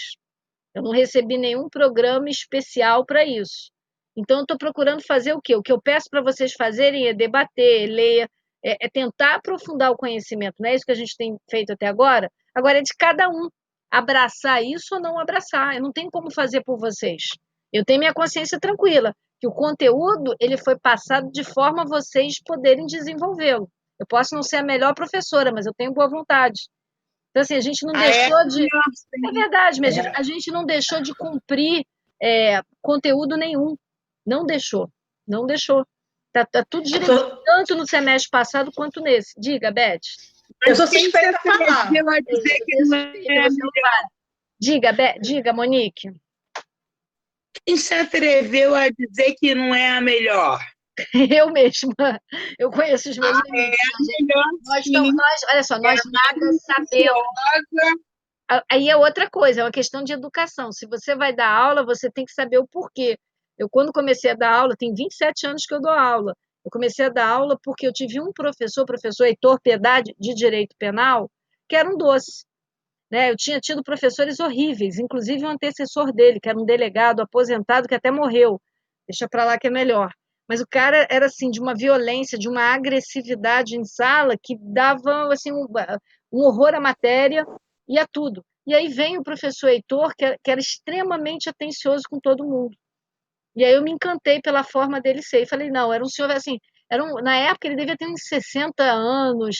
Eu não recebi nenhum programa especial para isso. Então, eu estou procurando fazer o quê? O que eu peço para vocês fazerem é debater, ler, é tentar aprofundar o conhecimento. Não é isso que a gente tem feito até agora? Agora é de cada um abraçar isso ou não abraçar. Eu não tenho como fazer por vocês. Eu tenho minha consciência tranquila, que o conteúdo ele foi passado de forma a vocês poderem desenvolvê-lo. Eu posso não ser a melhor professora, mas eu tenho boa vontade. Então, assim, a gente não deixou de. É verdade, mas a gente não deixou de cumprir conteúdo nenhum. Não deixou. Não deixou. Tá tudo direitinho, tanto no semestre passado quanto nesse. Diga, Beth. Eu sou suspeita a falar. Diga, Monique. Quem se atreveu a dizer que não é a melhor? Eu mesma. Eu conheço os meus limites. Olha só, nós nada sabemos. Aí é outra coisa, é uma questão de educação. Se você vai dar aula, você tem que saber o porquê. Eu, quando comecei a dar aula, tem 27 anos que eu dou aula. Eu comecei a dar aula porque eu tive um professor, professor Heitor Piedade, de Direito Penal, que era um doce. Né? Eu tinha tido professores horríveis, inclusive o antecessor dele, que era um delegado aposentado que até morreu. Deixa para lá que é melhor. Mas o cara era assim de uma violência, de uma agressividade em sala que dava assim um horror à matéria e a tudo. E aí vem o professor Heitor, que era extremamente atencioso com todo mundo. E aí eu me encantei pela forma dele ser. E falei, não, era um senhor assim, na época ele devia ter uns 60 anos.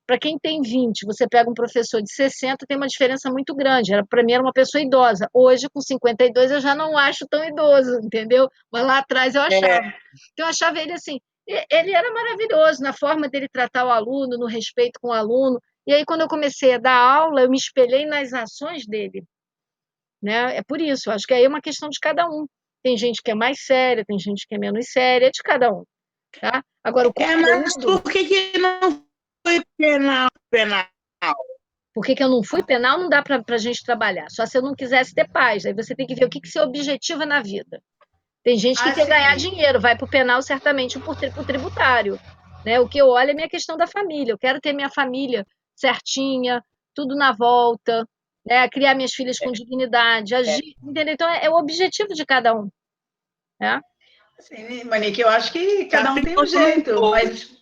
Para quem tem 20, você pega um professor de 60, tem uma diferença muito grande. Para mim era uma pessoa idosa. Hoje, com 52, eu já não acho tão idoso, entendeu? Mas lá atrás eu achava. Então eu achava ele assim, ele era maravilhoso na forma dele tratar o aluno, no respeito com o aluno. E aí, quando eu comecei a dar aula, eu me espelhei nas ações dele. Né? É por isso, acho que aí é uma questão de cada um. Tem gente que é mais séria, tem gente que é menos séria, é de cada um. Tá? Agora, o mas conteúdo... por que não foi penal? Por que eu não fui penal? Não dá para a gente trabalhar. Só se eu não quisesse ter paz. Aí você tem que ver o que você objetiva na vida. Tem gente que quer ganhar dinheiro, vai para o penal certamente para o tributário. Né? O que eu olho é a minha questão da família. Eu quero ter minha família certinha, tudo na volta, né? Criar minhas filhas com dignidade, agir, entendeu? Então é o objetivo de cada um. Né? Sim, Monique, eu acho que cada um tem um jeito, mas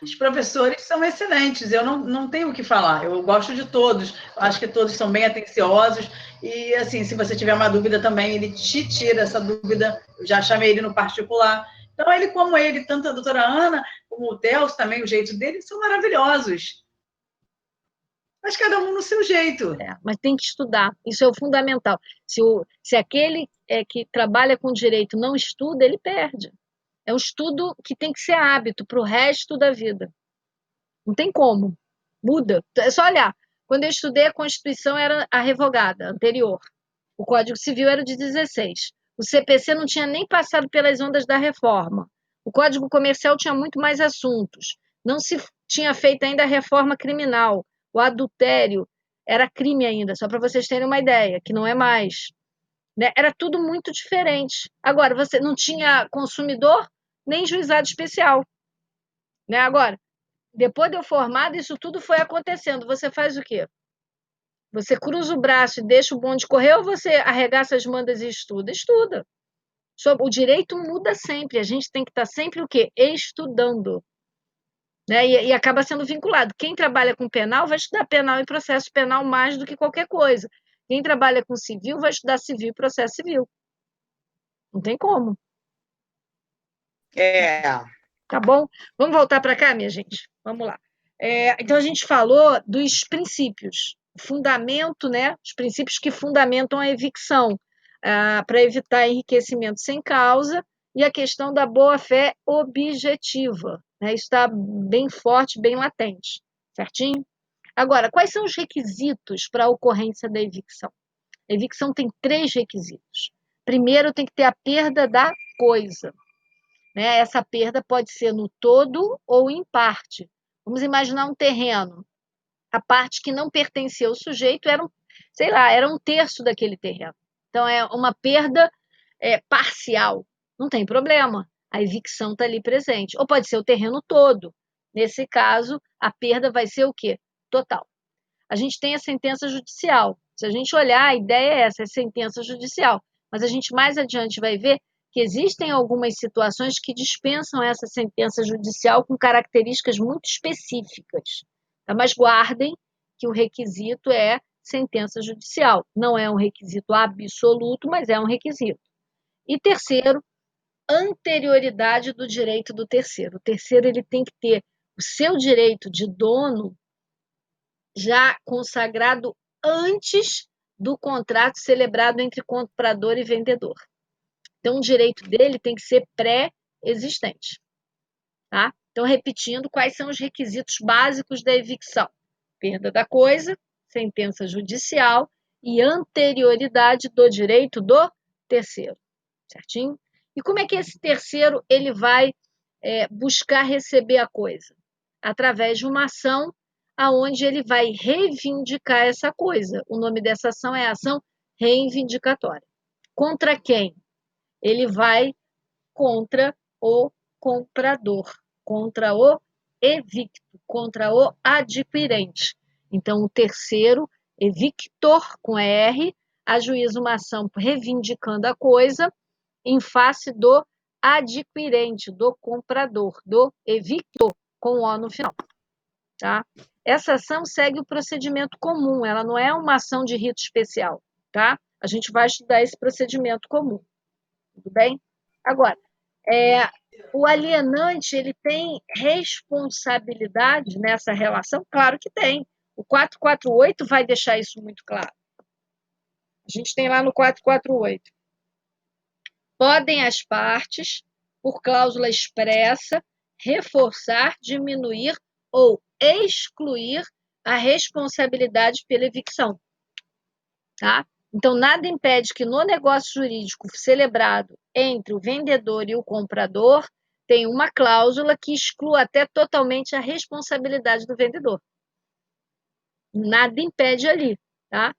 os professores são excelentes, eu não tenho o que falar, eu gosto de todos, acho que todos são bem atenciosos, e assim, se você tiver uma dúvida também, ele te tira essa dúvida, eu já chamei ele no particular, então ele como ele, tanto a doutora Ana, como o Theo também, o jeito deles são maravilhosos, mas cada um no seu jeito. Mas tem que estudar, isso é o fundamental, se aquele que trabalha com direito não estuda, ele perde. É um estudo que tem que ser hábito para o resto da vida. Não tem como. Muda. É só olhar. Quando eu estudei, a Constituição era a revogada, anterior. O Código Civil era de 16. O CPC não tinha nem passado pelas ondas da reforma. O Código Comercial tinha muito mais assuntos. Não se tinha feito ainda a reforma criminal. O adultério era crime ainda, só para vocês terem uma ideia, que não é mais. Né? Era tudo muito diferente. Agora, você não tinha consumidor nem juizado especial. Né? Agora, depois de eu formada, isso tudo foi acontecendo. Você faz o quê? Você cruza o braço e deixa o bonde correr ou você arregaça as mangas e estuda? Estuda. O direito muda sempre. A gente tem que estar sempre o quê? Estudando. Né? E acaba sendo vinculado. Quem trabalha com penal vai estudar penal e processo penal mais do que qualquer coisa. Quem trabalha com civil vai estudar civil e processo civil. Não tem como. Tá bom? Vamos voltar para cá, minha gente? Vamos lá. Então, a gente falou dos princípios. fundamento, né, os princípios que fundamentam a evicção, para evitar enriquecimento sem causa, e a questão da boa-fé objetiva, né? Isso está bem forte, bem latente, certinho? Agora, quais são os requisitos para a ocorrência da evicção? A evicção tem 3 requisitos. Primeiro, tem que ter a perda da coisa, né? Essa perda pode ser no todo ou em parte. Vamos imaginar um terreno. A parte que não pertencia ao sujeito era, sei lá, era 1/3 daquele terreno. Então, é uma perda parcial. Não tem problema. A evicção está ali presente. Ou pode ser o terreno todo. Nesse caso, a perda vai ser o quê? Total. A gente tem a sentença judicial. Se a gente olhar, a ideia é essa, é sentença judicial. Mas a gente mais adiante vai ver que existem algumas situações que dispensam essa sentença judicial com características muito específicas. Tá? Mas guardem que o requisito é sentença judicial. Não é um requisito absoluto, mas é um requisito. E terceiro, anterioridade do direito do terceiro. O terceiro ele tem que ter o seu direito de dono já consagrado antes do contrato celebrado entre comprador e vendedor. Então, o direito dele tem que ser pré-existente. Tá? Então, repetindo, quais são os requisitos básicos da evicção? Perda da coisa, sentença judicial e anterioridade do direito do terceiro. Certinho? E como é que esse terceiro ele vai buscar receber a coisa? Através de uma ação aonde ele vai reivindicar essa coisa. O nome dessa ação é ação reivindicatória. Contra quem? Ele vai contra o comprador, contra o evicto, contra o adquirente. Então, o terceiro, evictor, com R, ajuiza uma ação reivindicando a coisa em face do adquirente, do comprador, do evictor, com O no final. Tá? Essa ação segue o procedimento comum, ela não é uma ação de rito especial. Tá? A gente vai estudar esse procedimento comum. Tudo bem? Agora, o alienante ele tem responsabilidade nessa relação? Claro que tem. O 448 vai deixar isso muito claro. A gente tem lá no 448. Podem as partes, por cláusula expressa, reforçar, diminuir ou excluir a responsabilidade pela evicção. Tá? Então, nada impede que no negócio jurídico celebrado entre o vendedor e o comprador tenha uma cláusula que exclua até totalmente a responsabilidade do vendedor. Nada impede ali, tá?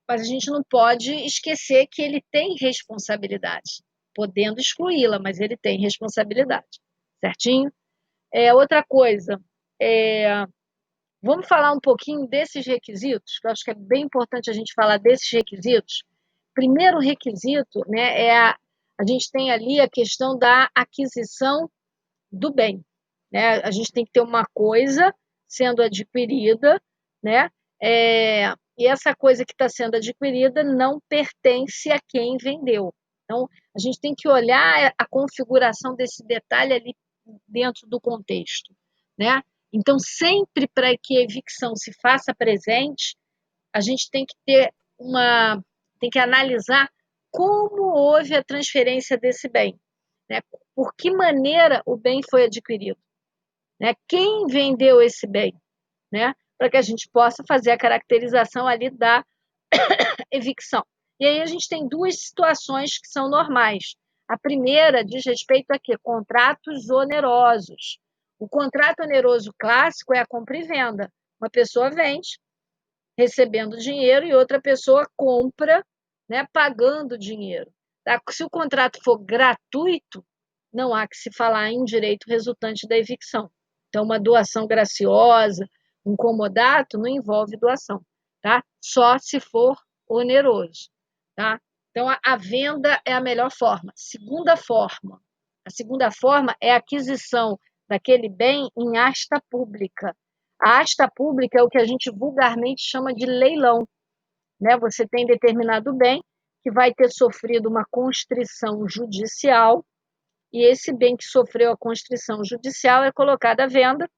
Mas a gente não pode esquecer que ele tem responsabilidade, podendo excluí-la, mas ele tem responsabilidade, certinho? Outra coisa, vamos falar um pouquinho desses requisitos, que eu acho que é bem importante a gente falar desses requisitos. Primeiro requisito, né, a gente tem ali a questão da aquisição do bem. Né? A gente tem que ter uma coisa sendo adquirida, né? E essa coisa que está sendo adquirida não pertence a quem vendeu. Então, a gente tem que olhar a configuração desse detalhe ali dentro do contexto, né? Então, sempre para que a evicção se faça presente, a gente tem que tem que analisar como houve a transferência desse bem, né? Por que maneira o bem foi adquirido, né? Quem vendeu esse bem, né? Para que a gente possa fazer a caracterização ali da evicção. E aí a gente tem 2 situações que são normais. A primeira diz respeito a quê? Contratos onerosos. O contrato oneroso clássico é a compra e venda. Uma pessoa vende, recebendo dinheiro, e outra pessoa compra, né, pagando dinheiro. Tá? Se o contrato for gratuito, não há que se falar em direito resultante da evicção. Então, uma doação graciosa, um comodato, não envolve doação, tá? Só se for oneroso, tá? Então, a venda é a melhor forma. A segunda forma é a aquisição daquele bem em asta pública. A asta pública é o que a gente vulgarmente chama de leilão, né? Você tem determinado bem que vai ter sofrido uma constrição judicial, e esse bem que sofreu a constrição judicial é colocado à venda,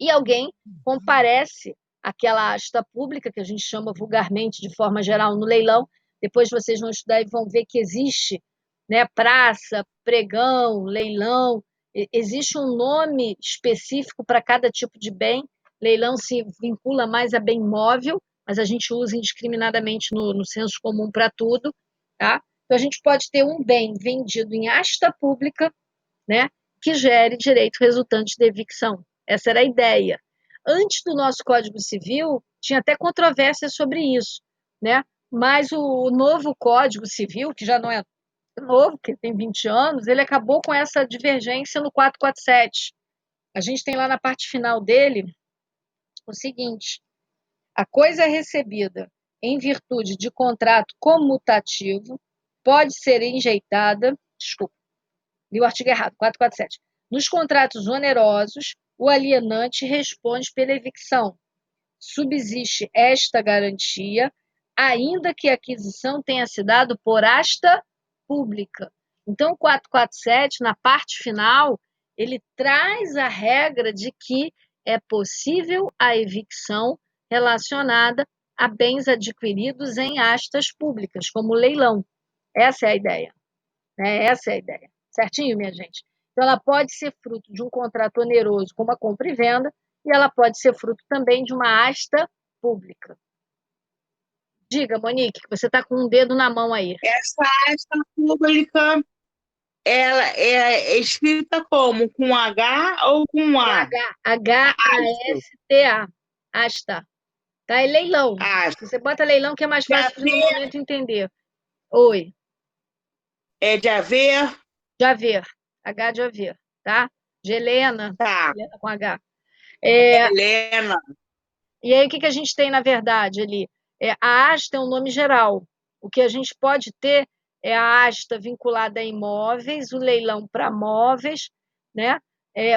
e alguém comparece aquela asta pública, que a gente chama vulgarmente, de forma geral, no leilão. Depois vocês vão estudar e vão ver que existe, né, praça, pregão, leilão, existe um nome específico para cada tipo de bem. Leilão se vincula mais a bem móvel, mas a gente usa indiscriminadamente no senso comum para tudo, tá? Então, a gente pode ter um bem vendido em asta pública, né, que gere direito resultante de evicção. Essa era a ideia. Antes do nosso Código Civil, tinha até controvérsia sobre isso, né? Mas o novo Código Civil, que já não é novo, que tem 20 anos, ele acabou com essa divergência no 447. A gente tem lá na parte final dele o seguinte: a coisa recebida em virtude de contrato comutativo pode ser enjeitada, desculpa, li o artigo errado, 447. Nos contratos onerosos, o alienante responde pela evicção. Subsiste esta garantia, ainda que a aquisição tenha se dado por asta pública. Então, o 447, na parte final, ele traz a regra de que é possível a evicção relacionada a bens adquiridos em astas públicas, como leilão. Essa é a ideia, né? Essa é a ideia. Certinho, minha gente? Então, ela pode ser fruto de um contrato oneroso, como a compra e venda, e ela pode ser fruto também de uma asta pública. Diga, Monique, que você está com um dedo na mão aí. Essa asta pública, ela é escrita como? Com H ou com A? H-A-S-T-A. Asta. Tá? É leilão. Asta. Se você bota leilão, que é mais fácil de no momento entender. Oi. É de haver? De haver. H de haver. Tá? De Helena. Tá. Helena com H. Helena. E aí, o que a gente tem, na verdade, ali? A asta é um nome geral. O que a gente pode ter é a asta vinculada a imóveis, o leilão para móveis, né?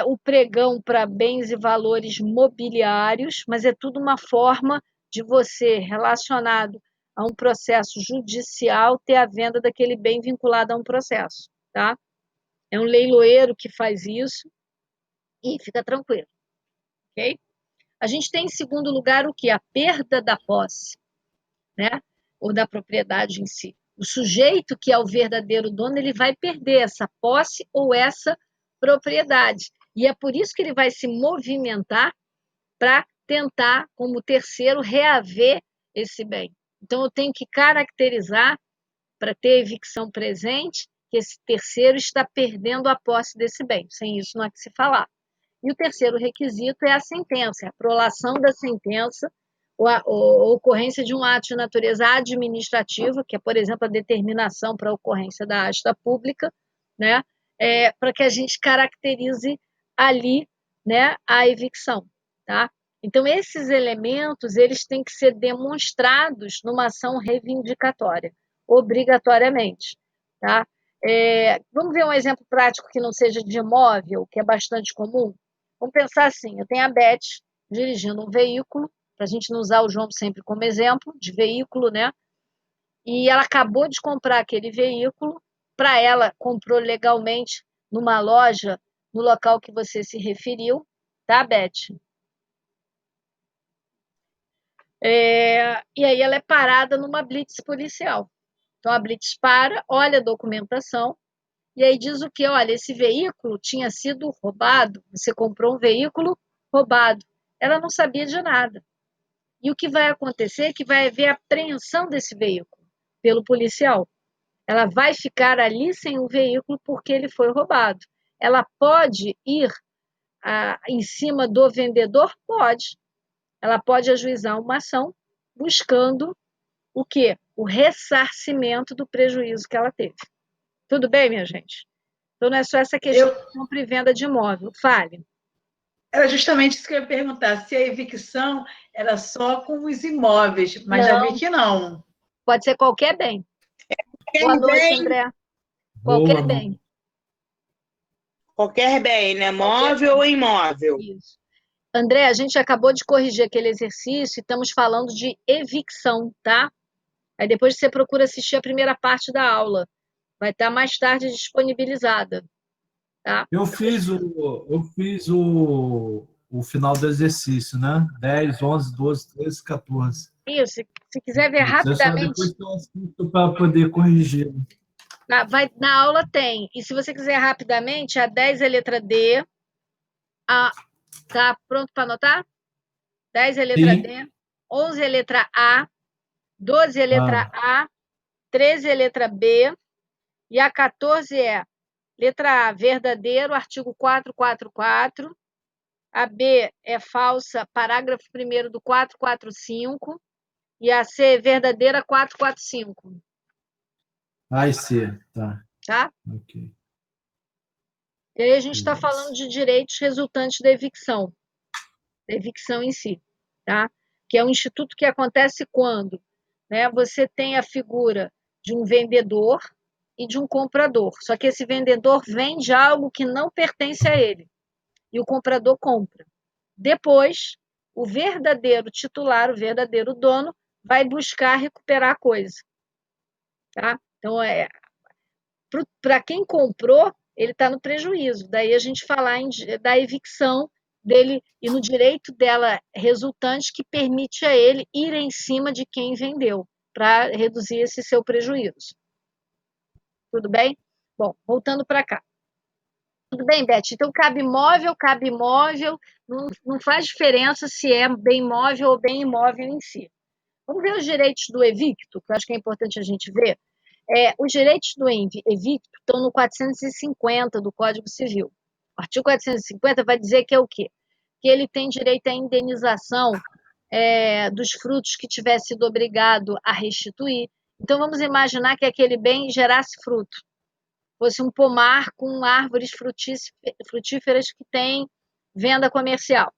O pregão para bens e valores mobiliários, mas é tudo uma forma de você, relacionado a um processo judicial, ter a venda daquele bem vinculado a um processo, tá? É um leiloeiro que faz isso e fica tranquilo, ok? A gente tem, em segundo lugar, o que? A perda da posse, né? Ou da propriedade em si. O sujeito que é o verdadeiro dono, ele vai perder essa posse ou essa propriedade. E é por isso que ele vai se movimentar para tentar, como terceiro, reaver esse bem. Então, eu tenho que caracterizar, para ter evicção presente, que esse terceiro está perdendo a posse desse bem. Sem isso, não há que se falar. E o terceiro requisito é a sentença, a prolação da sentença, ou a ocorrência de um ato de natureza administrativa, que é, por exemplo, a determinação para a ocorrência da asta pública, né, para que a gente caracterize ali, né, a evicção. Tá? Então, esses elementos eles têm que ser demonstrados numa ação reivindicatória, obrigatoriamente. Tá? Vamos ver um exemplo prático que não seja de imóvel, que é bastante comum? Vamos pensar assim, eu tenho a Beth dirigindo um veículo, para a gente não usar o João sempre como exemplo de veículo, né? E ela acabou de comprar aquele veículo, para ela, comprou legalmente numa loja, no local que você se referiu, tá, Beth? E aí ela é parada numa blitz policial. Então a blitz para, olha a documentação, e aí diz o quê? Olha, esse veículo tinha sido roubado, você comprou um veículo roubado. Ela não sabia de nada. E o que vai acontecer é que vai haver apreensão desse veículo pelo policial. Ela vai ficar ali sem o veículo porque ele foi roubado. Ela pode ir em cima do vendedor? Pode. Ela pode ajuizar uma ação buscando o quê? O ressarcimento do prejuízo que ela teve. Tudo bem, minha gente? Então, não é só essa questão de compra e venda de imóvel. Fale. Era justamente isso que eu ia perguntar, se a evicção era só com os imóveis, mas já vi que não. Pode ser qualquer bem. Boa noite, André. Qualquer bem. Qualquer bem, né? Móvel ou imóvel. Isso. André, a gente acabou de corrigir aquele exercício e estamos falando de evicção, tá? Aí depois você procura assistir a primeira parte da aula. Vai estar mais tarde disponibilizada. Tá? Eu fiz o o final do exercício, né? 10, 11, 12, 13, 14. Isso, se quiser ver Isso é só rapidamente, depois que eu assisto para poder corrigir. na aula tem. E se você quiser rapidamente, a 10 é letra D. Tá pronto para anotar? 10 é letra Sim. D, 11 é letra A, 12 é letra A, 13 é letra B, e a 14 é letra A, verdadeiro, artigo 444, a B é falsa, parágrafo 1º do 445, e a C, verdadeira, 445. A e C, tá. Tá? Ok. E aí a gente está Beleza. falando de direitos resultantes da evicção em si, tá? Que é um instituto que acontece quando, né, você tem a figura de um vendedor e de um comprador. Só que esse vendedor vende algo que não pertence a ele e o comprador compra. Depois, o verdadeiro titular, o verdadeiro dono, vai buscar recuperar a coisa, tá? Então, para quem comprou, ele está no prejuízo. Daí a gente falar da evicção dele e no direito dela resultante que permite a ele ir em cima de quem vendeu para reduzir esse seu prejuízo. Tudo bem? Bom, voltando para cá. Tudo bem, Beth? Então, cabe imóvel, não faz diferença se é bem móvel ou bem imóvel em si. Vamos ver os direitos do evicto, que eu acho que é importante a gente ver. Os direitos do evicto estão no 450 do Código Civil. O artigo 450 vai dizer que é o quê? Que ele tem direito à indenização dos frutos que tiver sido obrigado a restituir. Então, vamos imaginar que aquele bem gerasse fruto. Fosse um pomar com árvores frutíferas que tem venda comercial.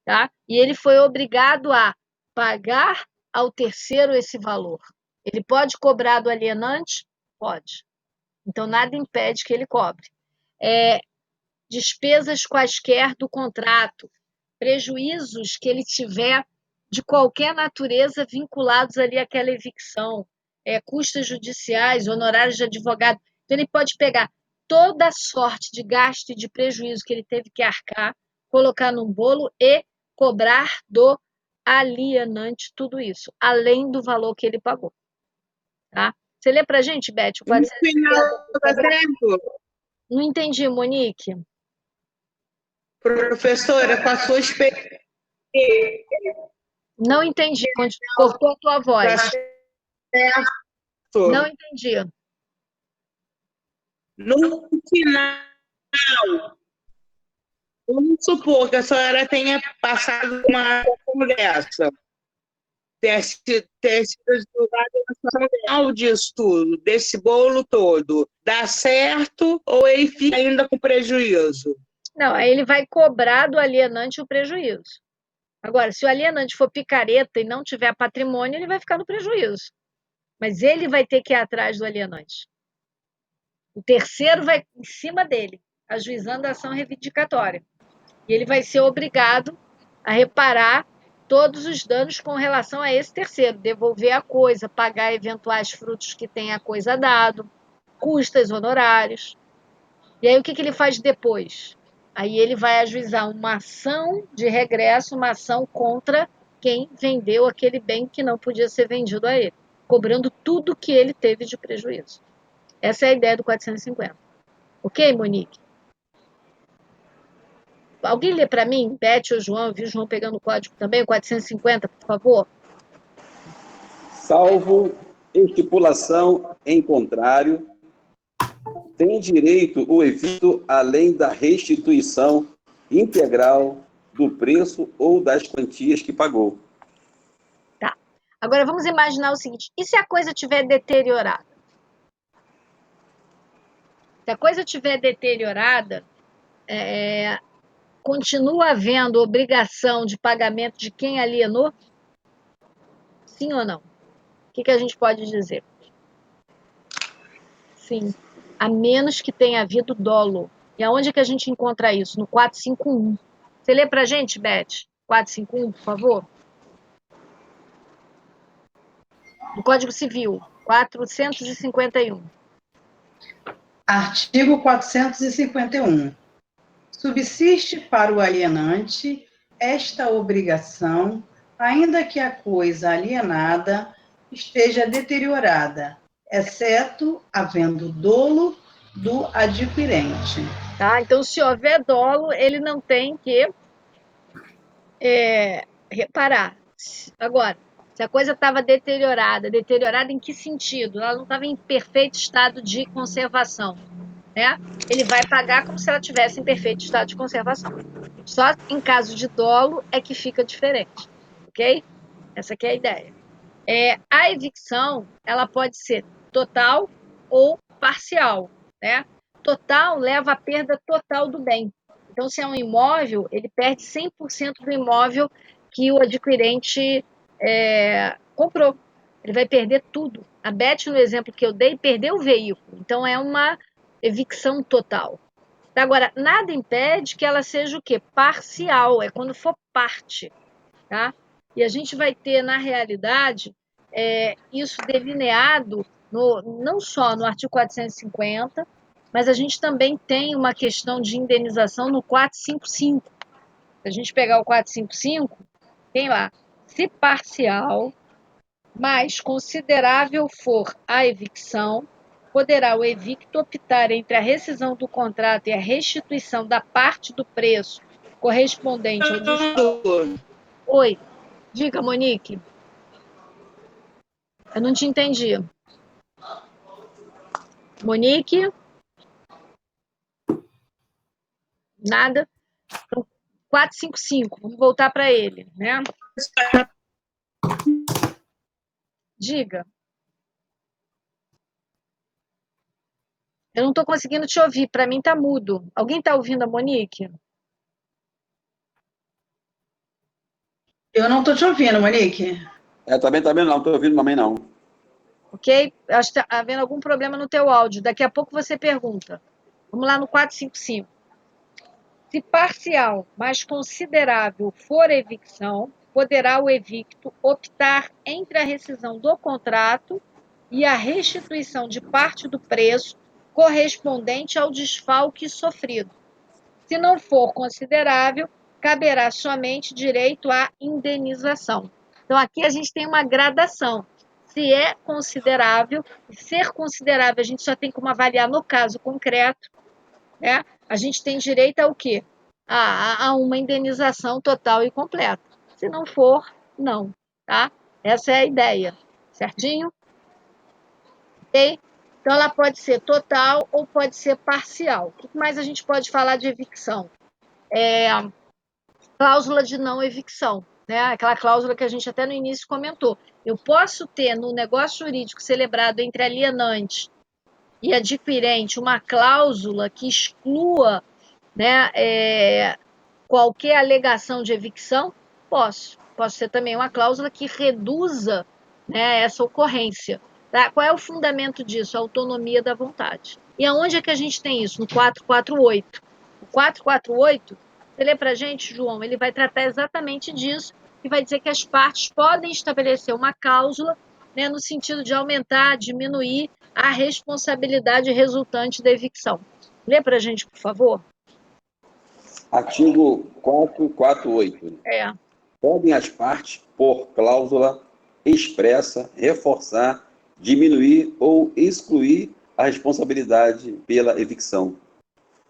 Tá? E ele foi obrigado a pagar ao terceiro esse valor. Ele pode cobrar do alienante? Pode. Então, nada impede que ele cobre. Despesas quaisquer do contrato, prejuízos que ele tiver de qualquer natureza vinculados ali àquela evicção, custas judiciais, honorários de advogado. Então, ele pode pegar toda a sorte de gasto e de prejuízo que ele teve que arcar, colocar num bolo e cobrar do alienante tudo isso, além do valor que ele pagou. Tá? Você lê para a gente, Beth? O No final, tá certo? Não entendi, Monique. Professora, com a sua experiência, Não entendi. Cortou a tua voz. tá certo? Não entendi. No final, vamos supor que a senhora tenha passado uma situação dessa, ter sido julgada na situação final disso tudo, desse bolo todo. Dá certo ou ele fica ainda com prejuízo? Não, aí ele vai cobrar do alienante o prejuízo. Agora, se o alienante for picareta e não tiver patrimônio, ele vai ficar no prejuízo. Mas ele vai ter que ir atrás do alienante. O terceiro vai em cima dele, ajuizando a ação reivindicatória. E ele vai ser obrigado a reparar todos os danos com relação a esse terceiro, devolver a coisa, pagar eventuais frutos que tenha a coisa dado, custas, honorários. E aí o que ele faz depois? Aí ele vai ajuizar uma ação de regresso, uma ação contra quem vendeu aquele bem que não podia ser vendido a ele, cobrando tudo que ele teve de prejuízo. Essa é a ideia do 450. Ok, Monique? Alguém lê para mim, Beth ou João? Eu vi o João pegando o código também, o 450, por favor. Salvo estipulação em contrário, tem direito o evicto além da restituição integral do preço ou das quantias que pagou. Tá. Agora vamos imaginar o seguinte: e se a coisa estiver deteriorada? Se a coisa estiver deteriorada, continua havendo obrigação de pagamento de quem alienou? Sim ou não? O que a gente pode dizer? Sim, a menos que tenha havido dolo. E aonde é que a gente encontra isso? No 451. Você lê para a gente, Beth? 451, por favor. Do Código Civil, 451. Artigo 451. Subsiste para o alienante esta obrigação, ainda que a coisa alienada esteja deteriorada, exceto havendo dolo do adquirente. Tá? Então, se houver dolo, ele não tem que reparar. Agora, se a coisa estava deteriorada em que sentido? Ela não estava em perfeito estado de conservação, né? Ele vai pagar como se ela tivesse em perfeito estado de conservação. Só em caso de dolo é que fica diferente, ok? Essa aqui é a ideia. A evicção, ela pode ser total ou parcial, né? Total leva à perda total do bem. Então, se é um imóvel, ele perde 100% do imóvel que o adquirente comprou. Ele vai perder tudo. A Beth, no exemplo que eu dei, perdeu o veículo. Então, é uma evicção total. Agora, nada impede que ela seja o quê? Parcial, é quando for parte, tá? E a gente vai ter, na realidade, isso delineado não só no artigo 450, mas a gente também tem uma questão de indenização no 455. Se a gente pegar o 455, tem lá, se parcial, mais considerável for a evicção, poderá o evicto optar entre a rescisão do contrato e a restituição da parte do preço correspondente ao desconto. Oi, diga, Monique. Eu não te entendi. Monique? Nada. Então, 455, vamos voltar para ele, né? Diga. Eu não estou conseguindo te ouvir, para mim está mudo. Alguém está ouvindo a Monique? Eu não estou te ouvindo, Monique. Também não estou ouvindo também não. Ok? Acho que está havendo algum problema no teu áudio. Daqui a pouco você pergunta. Vamos lá no 455. Se parcial, mas considerável for a evicção, poderá o evicto optar entre a rescisão do contrato e a restituição de parte do preço correspondente ao desfalque sofrido. Se não for considerável, caberá somente direito à indenização. Então, aqui a gente tem uma gradação. Se é considerável, ser considerável, a gente só tem como avaliar no caso concreto, né? A gente tem direito ao quê? A uma indenização total e completa. Se não for, não, tá? Essa é a ideia, certinho? Ok? Então, ela pode ser total ou pode ser parcial. O que mais a gente pode falar de evicção? Cláusula de não evicção, né? Aquela cláusula que a gente até no início comentou. Eu posso ter no negócio jurídico celebrado entre alienante e adquirente uma cláusula que exclua, né, qualquer alegação de evicção? Posso ser também uma cláusula que reduza, né, essa ocorrência. Tá? Qual é o fundamento disso? A autonomia da vontade. E aonde é que a gente tem isso? No 448. O 448, você lê para a gente, João, ele vai tratar exatamente disso e vai dizer que as partes podem estabelecer uma cláusula, né, no sentido de aumentar, diminuir a responsabilidade resultante da evicção. Lê para a gente, por favor. Artigo 448. Podem as partes, por cláusula expressa, reforçar, diminuir ou excluir a responsabilidade pela evicção.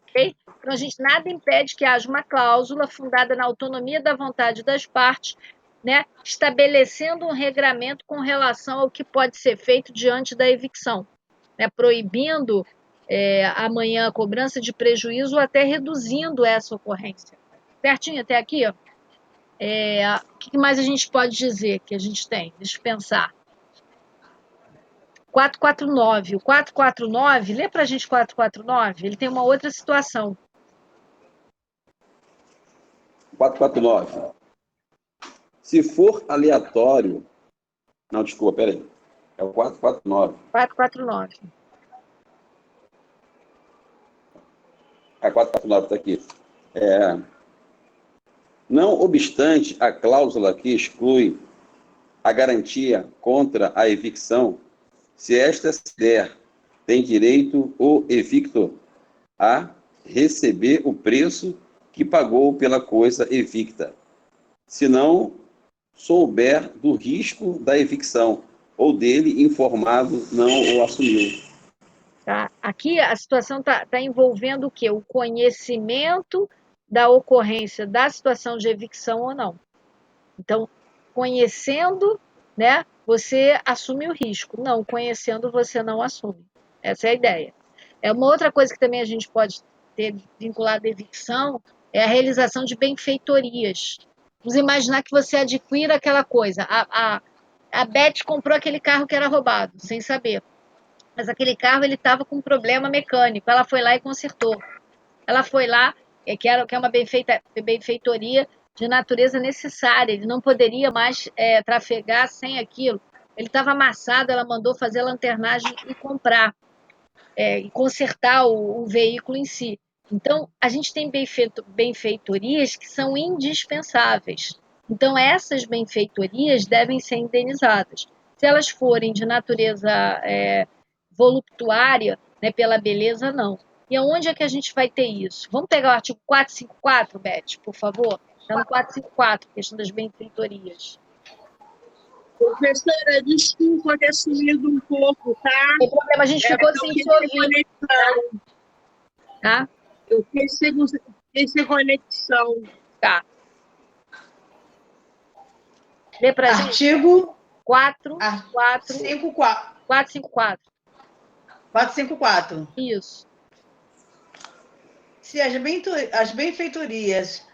Okay? Então, a gente nada impede que haja uma cláusula fundada na autonomia da vontade das partes, né, estabelecendo um regramento com relação ao que pode ser feito diante da evicção, né, proibindo amanhã a cobrança de prejuízo ou até reduzindo essa ocorrência. Certinho até aqui? Ó. O que mais a gente pode dizer que a gente tem? Deixa eu pensar. 449. O 449, lê para a gente 449, ele tem uma outra situação. 449. Se for aleatório... Não, desculpa, peraí. É o 449. 449. A 449 está aqui. Não obstante a cláusula que exclui a garantia contra a evicção, se esta se der, tem direito o evicto a receber o preço que pagou pela coisa evicta, se não souber do risco da evicção, ou dele informado não o assumiu. Tá? Aqui a situação está envolvendo o quê? O conhecimento da ocorrência da situação de evicção ou não. Então, conhecendo, né, você assume o risco. Não, conhecendo, você não assume. Essa é a ideia. Uma outra coisa que também a gente pode ter vinculado à evicção é a realização de benfeitorias. Vamos imaginar que você adquira aquela coisa. A Beth comprou aquele carro que era roubado, sem saber. Mas aquele carro ele estava com um problema mecânico. Ela foi lá e consertou. Ela foi lá, que é uma benfeitoria de natureza necessária. Ele não poderia mais trafegar sem aquilo. Ele estava amassado, ela mandou fazer a lanternagem e comprar, e consertar o veículo em si. Então, a gente tem benfeitorias que são indispensáveis. Então, essas benfeitorias devem ser indenizadas. Se elas forem de natureza voluptuária, né, pela beleza, não. E aonde é que a gente vai ter isso? Vamos pegar o artigo 454, Beth, por favor? Está no 454, questão das benfeitorias. Professora, desculpa ter sumido um pouco, tá? Não tem problema, a gente ficou sem te ouvir. Tá? Eu fiquei sem conexão. Tá. Lê pra gente. Artigo 454. 454. Isso. Se as benfeitorias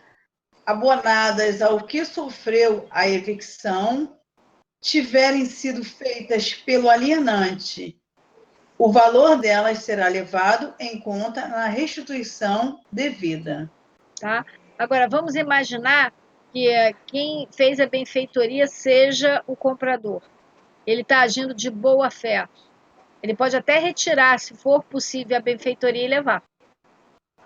abonadas ao que sofreu a evicção tiverem sido feitas pelo alienante, o valor delas será levado em conta na restituição devida. Tá? Agora, vamos imaginar que quem fez a benfeitoria seja o comprador. Ele está agindo de boa fé. Ele pode até retirar, se for possível, a benfeitoria e levar.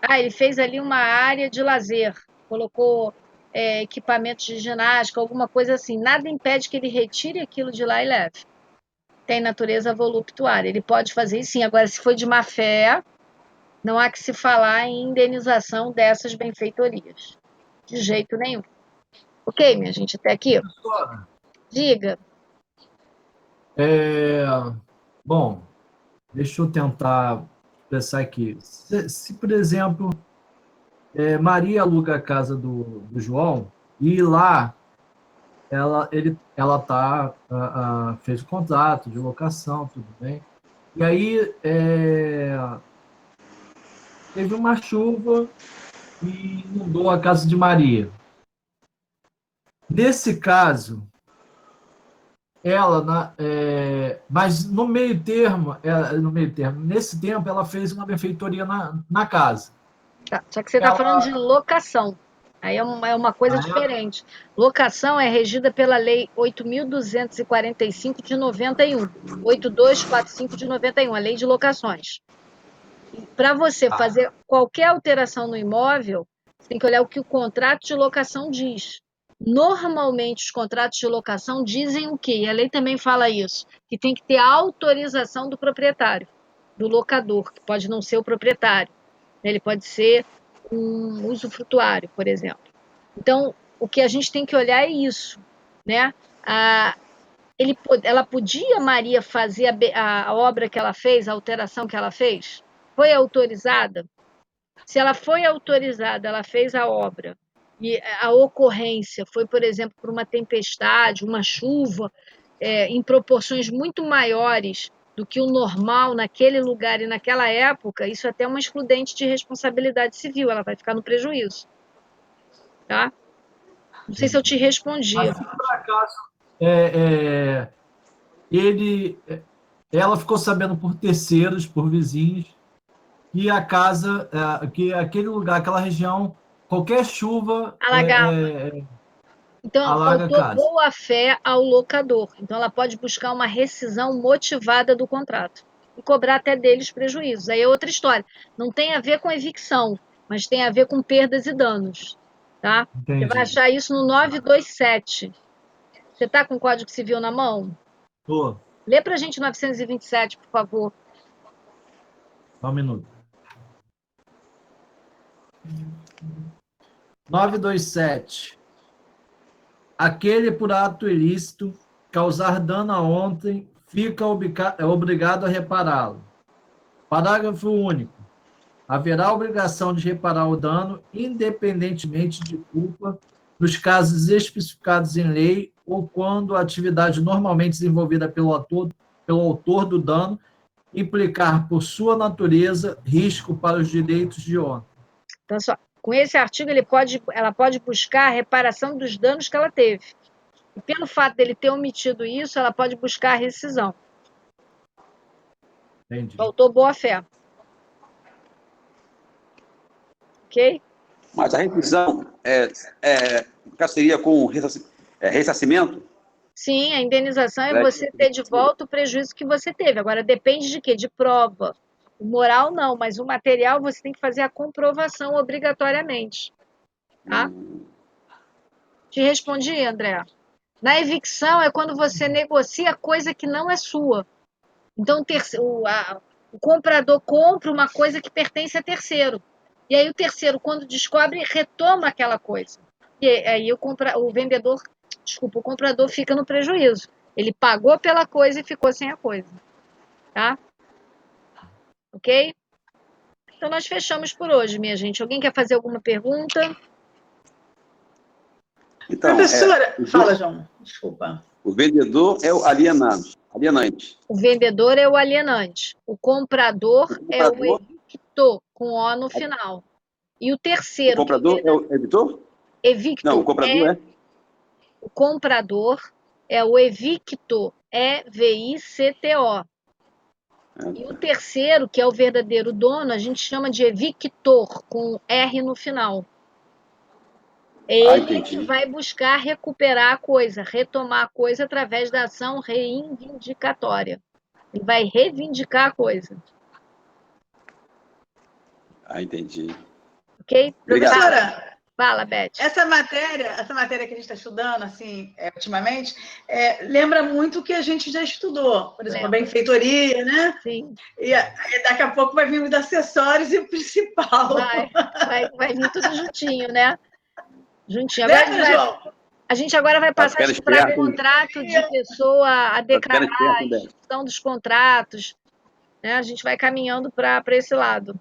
Ele fez ali uma área de lazer, colocou equipamentos de ginástica, alguma coisa assim. Nada impede que ele retire aquilo de lá e leve. Tem natureza voluptuária. Ele pode fazer isso sim. Agora, se foi de má fé, não há que se falar em indenização dessas benfeitorias. De jeito nenhum. Ok, minha gente, até aqui? Professora, Diga. bom, deixa eu tentar pensar aqui. Se, por exemplo, Maria aluga a casa do João e lá ela fez o contrato de locação, tudo bem. E aí teve uma chuva e inundou a casa de Maria. Nesse caso, mas no meio termo, nesse tempo, ela fez uma benfeitoria na casa. Tá. Só que você está falando de locação. Aí é uma coisa diferente. Locação é regida pela Lei 8.245 de 91. 8245 de 91, a Lei de Locações. Para você fazer qualquer alteração no imóvel, você tem que olhar o que o contrato de locação diz. Normalmente, os contratos de locação dizem o quê? E a lei também fala isso, que tem que ter autorização do proprietário, do locador, que pode não ser o proprietário. Ele pode ser um usufrutuário, por exemplo. Então, o que a gente tem que olhar é isso, né? Ela podia, Maria, fazer a obra que ela fez, a alteração que ela fez? Foi autorizada? Se ela foi autorizada, ela fez a obra, e a ocorrência foi, por exemplo, por uma tempestade, uma chuva, em proporções muito maiores do que o normal naquele lugar e naquela época, isso é até uma excludente de responsabilidade civil, ela vai ficar no prejuízo. Tá? Não sei se eu te respondi. Mas se por acaso ela ficou sabendo por terceiros, por vizinhos, que a casa, que aquele lugar, aquela região, qualquer chuva Alagava. Então, alaga a faltou casa. boa fé ao locador. Então, ela pode buscar uma rescisão motivada do contrato e cobrar até deles prejuízos. Aí é outra história. Não tem a ver com evicção, mas tem a ver com perdas e danos. Tá? Você vai achar isso no 927. Você está com o Código Civil na mão? Tô. Lê para a gente 927, por favor. Só um minuto. 927. Aquele por ato ilícito causar dano a outrem fica obrigado a repará-lo. Parágrafo único. Haverá obrigação de reparar o dano, independentemente de culpa, nos casos especificados em lei ou quando a atividade normalmente desenvolvida pelo autor do dano implicar, por sua natureza, risco para os direitos de outrem. Então, só, com esse artigo, ela pode buscar a reparação dos danos que ela teve. E pelo fato dele ter omitido isso, ela pode buscar a rescisão. Entendi. Faltou boa-fé. Ok? Mas a rescisão seria com ressarcimento? Sim, a indenização é você ter de volta o prejuízo que você teve. Agora, depende de quê? De prova. O moral, não, mas o material você tem que fazer a comprovação obrigatoriamente. Tá? Te respondi, André. Na evicção é quando você negocia coisa que não é sua. Então, o comprador compra uma coisa que pertence a terceiro. E aí o terceiro, quando descobre, retoma aquela coisa. E aí o comprador fica no prejuízo. Ele pagou pela coisa e ficou sem a coisa. Tá? Ok? Então, nós fechamos por hoje, minha gente. Alguém quer fazer alguma pergunta? Então, professora, fala, João. Desculpa. O vendedor é o alienante. O vendedor é o alienante. O comprador é o evictor, com O no final. E o terceiro... O comprador é o evictor? Evictor. Não, o comprador O comprador é o evictor. E-V-I-C-T-O. E o terceiro, que é o verdadeiro dono, a gente chama de evictor, com R no final. Ele que vai buscar recuperar a coisa, retomar a coisa através da ação reivindicatória. Ele vai reivindicar a coisa. Entendi. Ok? Professora, fala, Beth. Essa matéria que a gente está estudando, assim, ultimamente, lembra muito o que a gente já estudou. Por exemplo, a benfeitoria, né? Sim. E daqui a pouco vai vir os acessórios e o principal. Vai vir tudo juntinho, né? Juntinho. Lembra, João? A gente agora vai passar para contrato de pessoa a declarar a execução dos contratos. Né? A gente vai caminhando para esse lado.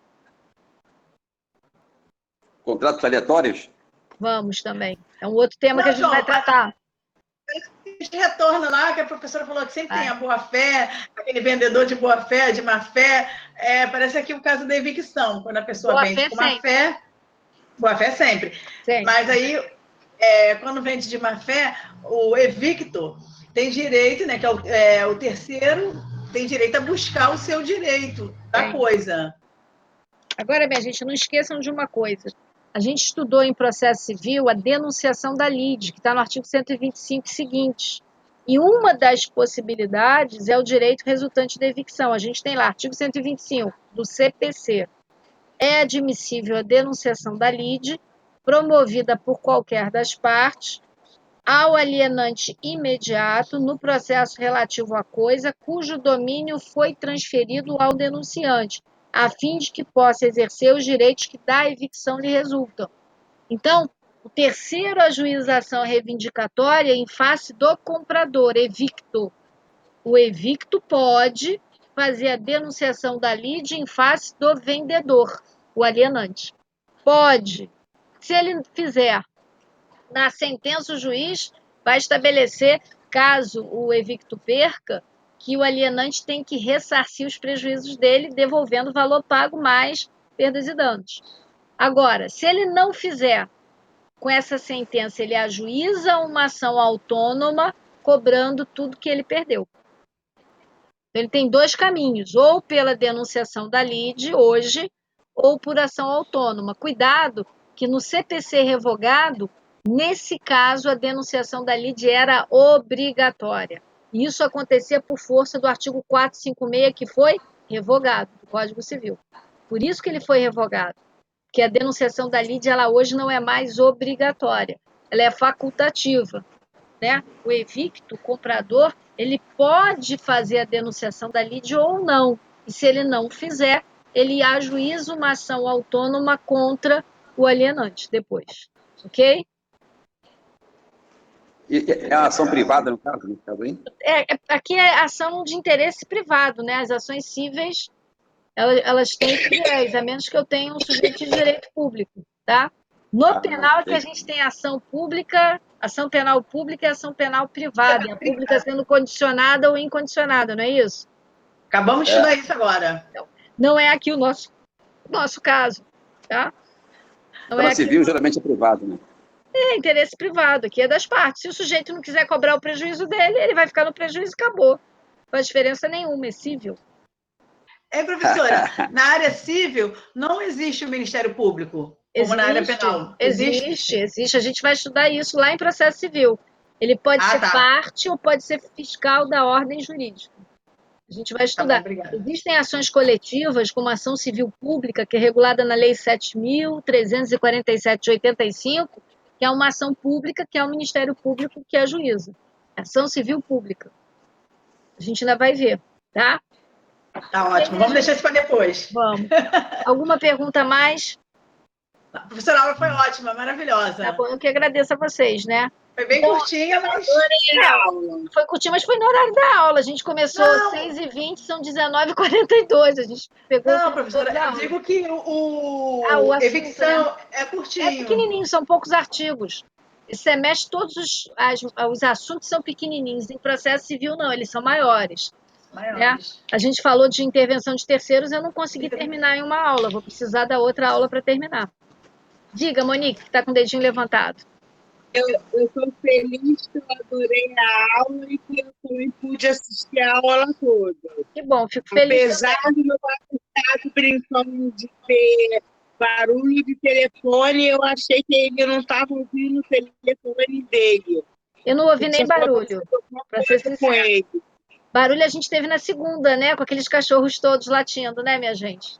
Contratos aleatórios? Vamos também. É um outro tema que a gente vai tratar. A gente retorna lá, que a professora falou que sempre tem a boa-fé, aquele vendedor de boa-fé, de má-fé. Parece aqui o caso da evicção, quando a pessoa vende com má-fé. Boa-fé sempre. Mas aí, quando vende de má-fé, o evictor tem direito, né, que é o terceiro, tem direito a buscar o seu direito da coisa. Agora, minha gente, não esqueçam de uma coisa. A gente estudou em processo civil a denunciação da lide, que está no artigo 125 seguinte. E uma das possibilidades é o direito resultante da evicção. A gente tem lá, artigo 125 do CPC. É admissível a denunciação da lide, promovida por qualquer das partes, ao alienante imediato no processo relativo à coisa cujo domínio foi transferido ao denunciante, a fim de que possa exercer os direitos que da evicção lhe resultam. Então, o terceiro ajuização reivindicatória em face do comprador, evicto. O evicto pode fazer a denunciação da lide em face do vendedor, o alienante. Pode. Se ele fizer, na sentença o juiz vai estabelecer, caso o evicto perca, que o alienante tem que ressarcir os prejuízos dele, devolvendo o valor pago mais perdas e danos. Agora, se ele não fizer, com essa sentença, ele ajuiza uma ação autônoma, cobrando tudo que ele perdeu. Ele tem dois caminhos, ou pela denunciação da lide, hoje, ou por ação autônoma. Cuidado, que no CPC revogado, nesse caso, a denunciação da lide era obrigatória. E isso acontecia por força do artigo 456, que foi revogado, do Código Civil. Por isso que ele foi revogado. Porque a denunciação da lide, ela hoje não é mais obrigatória. Ela é facultativa. Né? O evicto, o comprador, ele pode fazer a denunciação da lide ou não. E se ele não fizer, ele ajuiza uma ação autônoma contra o alienante depois. Ok? E é a ação privada, no caso aí? Aqui é ação de interesse privado, né? As ações cíveis, elas têm viés, a menos que eu tenha um sujeito de direito público, tá? No penal é que a gente tem ação pública, ação penal pública e ação penal privada. E a pública sendo condicionada ou incondicionada, não é isso? Acabamos de estudar isso agora. Não é aqui o nosso caso, tá? Não Para civil, geralmente é privado, né? É interesse privado, aqui é das partes. Se o sujeito não quiser cobrar o prejuízo dele, ele vai ficar no prejuízo e acabou. Não faz diferença nenhuma, é cível. Professora, na área civil não existe o Ministério Público, como na área penal. Existe. A gente vai estudar isso lá em processo civil. Ele pode ser parte ou pode ser fiscal da ordem jurídica. A gente vai estudar. Existem ações coletivas, como a ação civil pública, que é regulada na Lei 7.347 de 85, que é uma ação pública, que é o Ministério Público que ajuiza. Ação civil pública. A gente ainda vai ver, tá? Tá ótimo. Vamos deixar isso para depois. Vamos. Alguma pergunta a mais? A professora, a aula foi ótima, maravilhosa. Tá bom, eu que agradeço a vocês, né? Foi bem curtinha, mas... Foi curtinha, mas foi no horário da aula. A gente começou às 6h20, são 19h42. A gente pegou... Não, professora, eu digo que o evicção, né? É curtinho. É pequenininho, são poucos artigos. Esse semestre, todos os assuntos são pequenininhos. Em processo civil, não, eles são maiores. Né? A gente falou de intervenção de terceiros, eu não consegui terminar em uma aula. Vou precisar da outra aula para terminar. Diga, Monique, que está com o dedinho levantado. Eu estou feliz que eu adorei a aula e que eu também pude assistir a aula toda. Que bom, fico feliz. Apesar do meu assistado brincando de ter barulho de telefone, eu achei que ele não estava ouvindo o telefone dele. Eu não ouvi nem barulho, para ser sincero. Barulho a gente teve na segunda, né? Com aqueles cachorros todos latindo, né, minha gente?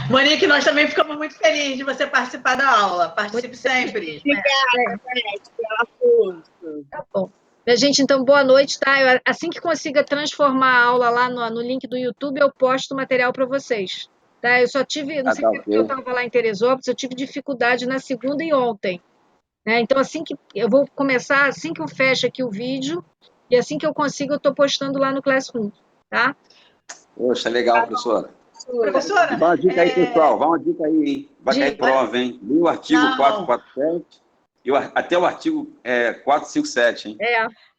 Monique, nós também ficamos muito felizes de você participar da aula. Participe sempre. Obrigada, pela força. Tá bom. Minha gente, então, boa noite, tá? Assim que consiga transformar a aula lá no link do YouTube, eu posto o material para vocês. Tá? Eu só tive, não sei porque eu estava lá em Teresópolis, eu tive dificuldade na segunda e ontem. Né? Então, assim que eu vou começar, assim que eu fecho aqui o vídeo, e assim que eu consigo, eu estou postando lá no Classroom, tá? Poxa, legal, professora. Professora... Dá uma dica aí, pessoal. Dá uma dica aí, hein? Vai cair prova, hein? Li o artigo 447 e até o artigo 457, hein?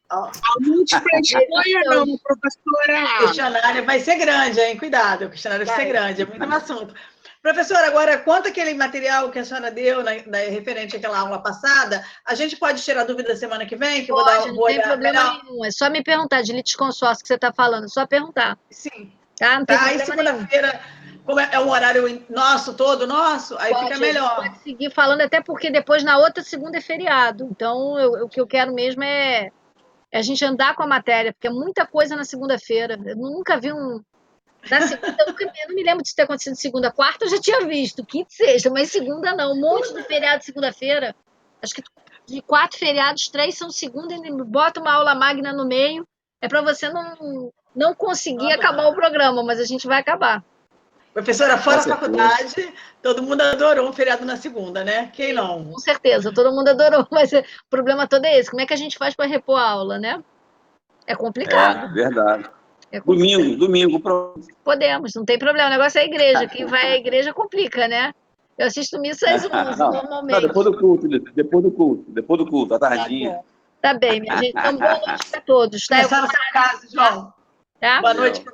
A múltipla escolha não, professora. O questionário vai ser grande, hein? Cuidado, o questionário vai ser grande, é muito assunto. Professora, agora, quanto aquele material que a senhora deu referente àquela aula passada, a gente pode tirar dúvida semana que vem? Que pode, não tem problema nenhum. É só me perguntar de litisconsórcio que você está falando, é só perguntar. Sim. Tá, não tem aí segunda-feira, como é um horário nosso, todo nosso, aí fica melhor. Pode seguir falando, até porque depois na outra segunda é feriado. Então, o que eu quero mesmo é a gente andar com a matéria, porque é muita coisa na segunda-feira. Eu nunca vi na segunda, eu não me lembro de ter acontecido segunda. Quarta eu já tinha visto, quinta e sexta, mas segunda não. Um monte de feriado de segunda-feira. Acho que de 4 feriados, 3 são segunda e bota uma aula magna no meio. É para você não conseguir acabar o programa, mas a gente vai acabar. Professora, fora a faculdade, todo mundo adorou um feriado na segunda, né? Quem não? Com certeza, todo mundo adorou, mas o problema todo é esse. Como é que a gente faz para repor a aula, né? É complicado. É, verdade. Domingo, pronto. Podemos, não tem problema. O negócio é a igreja. Quem vai à igreja complica, né? Eu assisto missa às 11, normalmente. Não, depois do culto, à tardinha. Tá bem, minha gente. Então, boa noite para todos. Tá? Começar no seu caso, João. Tá? Boa noite para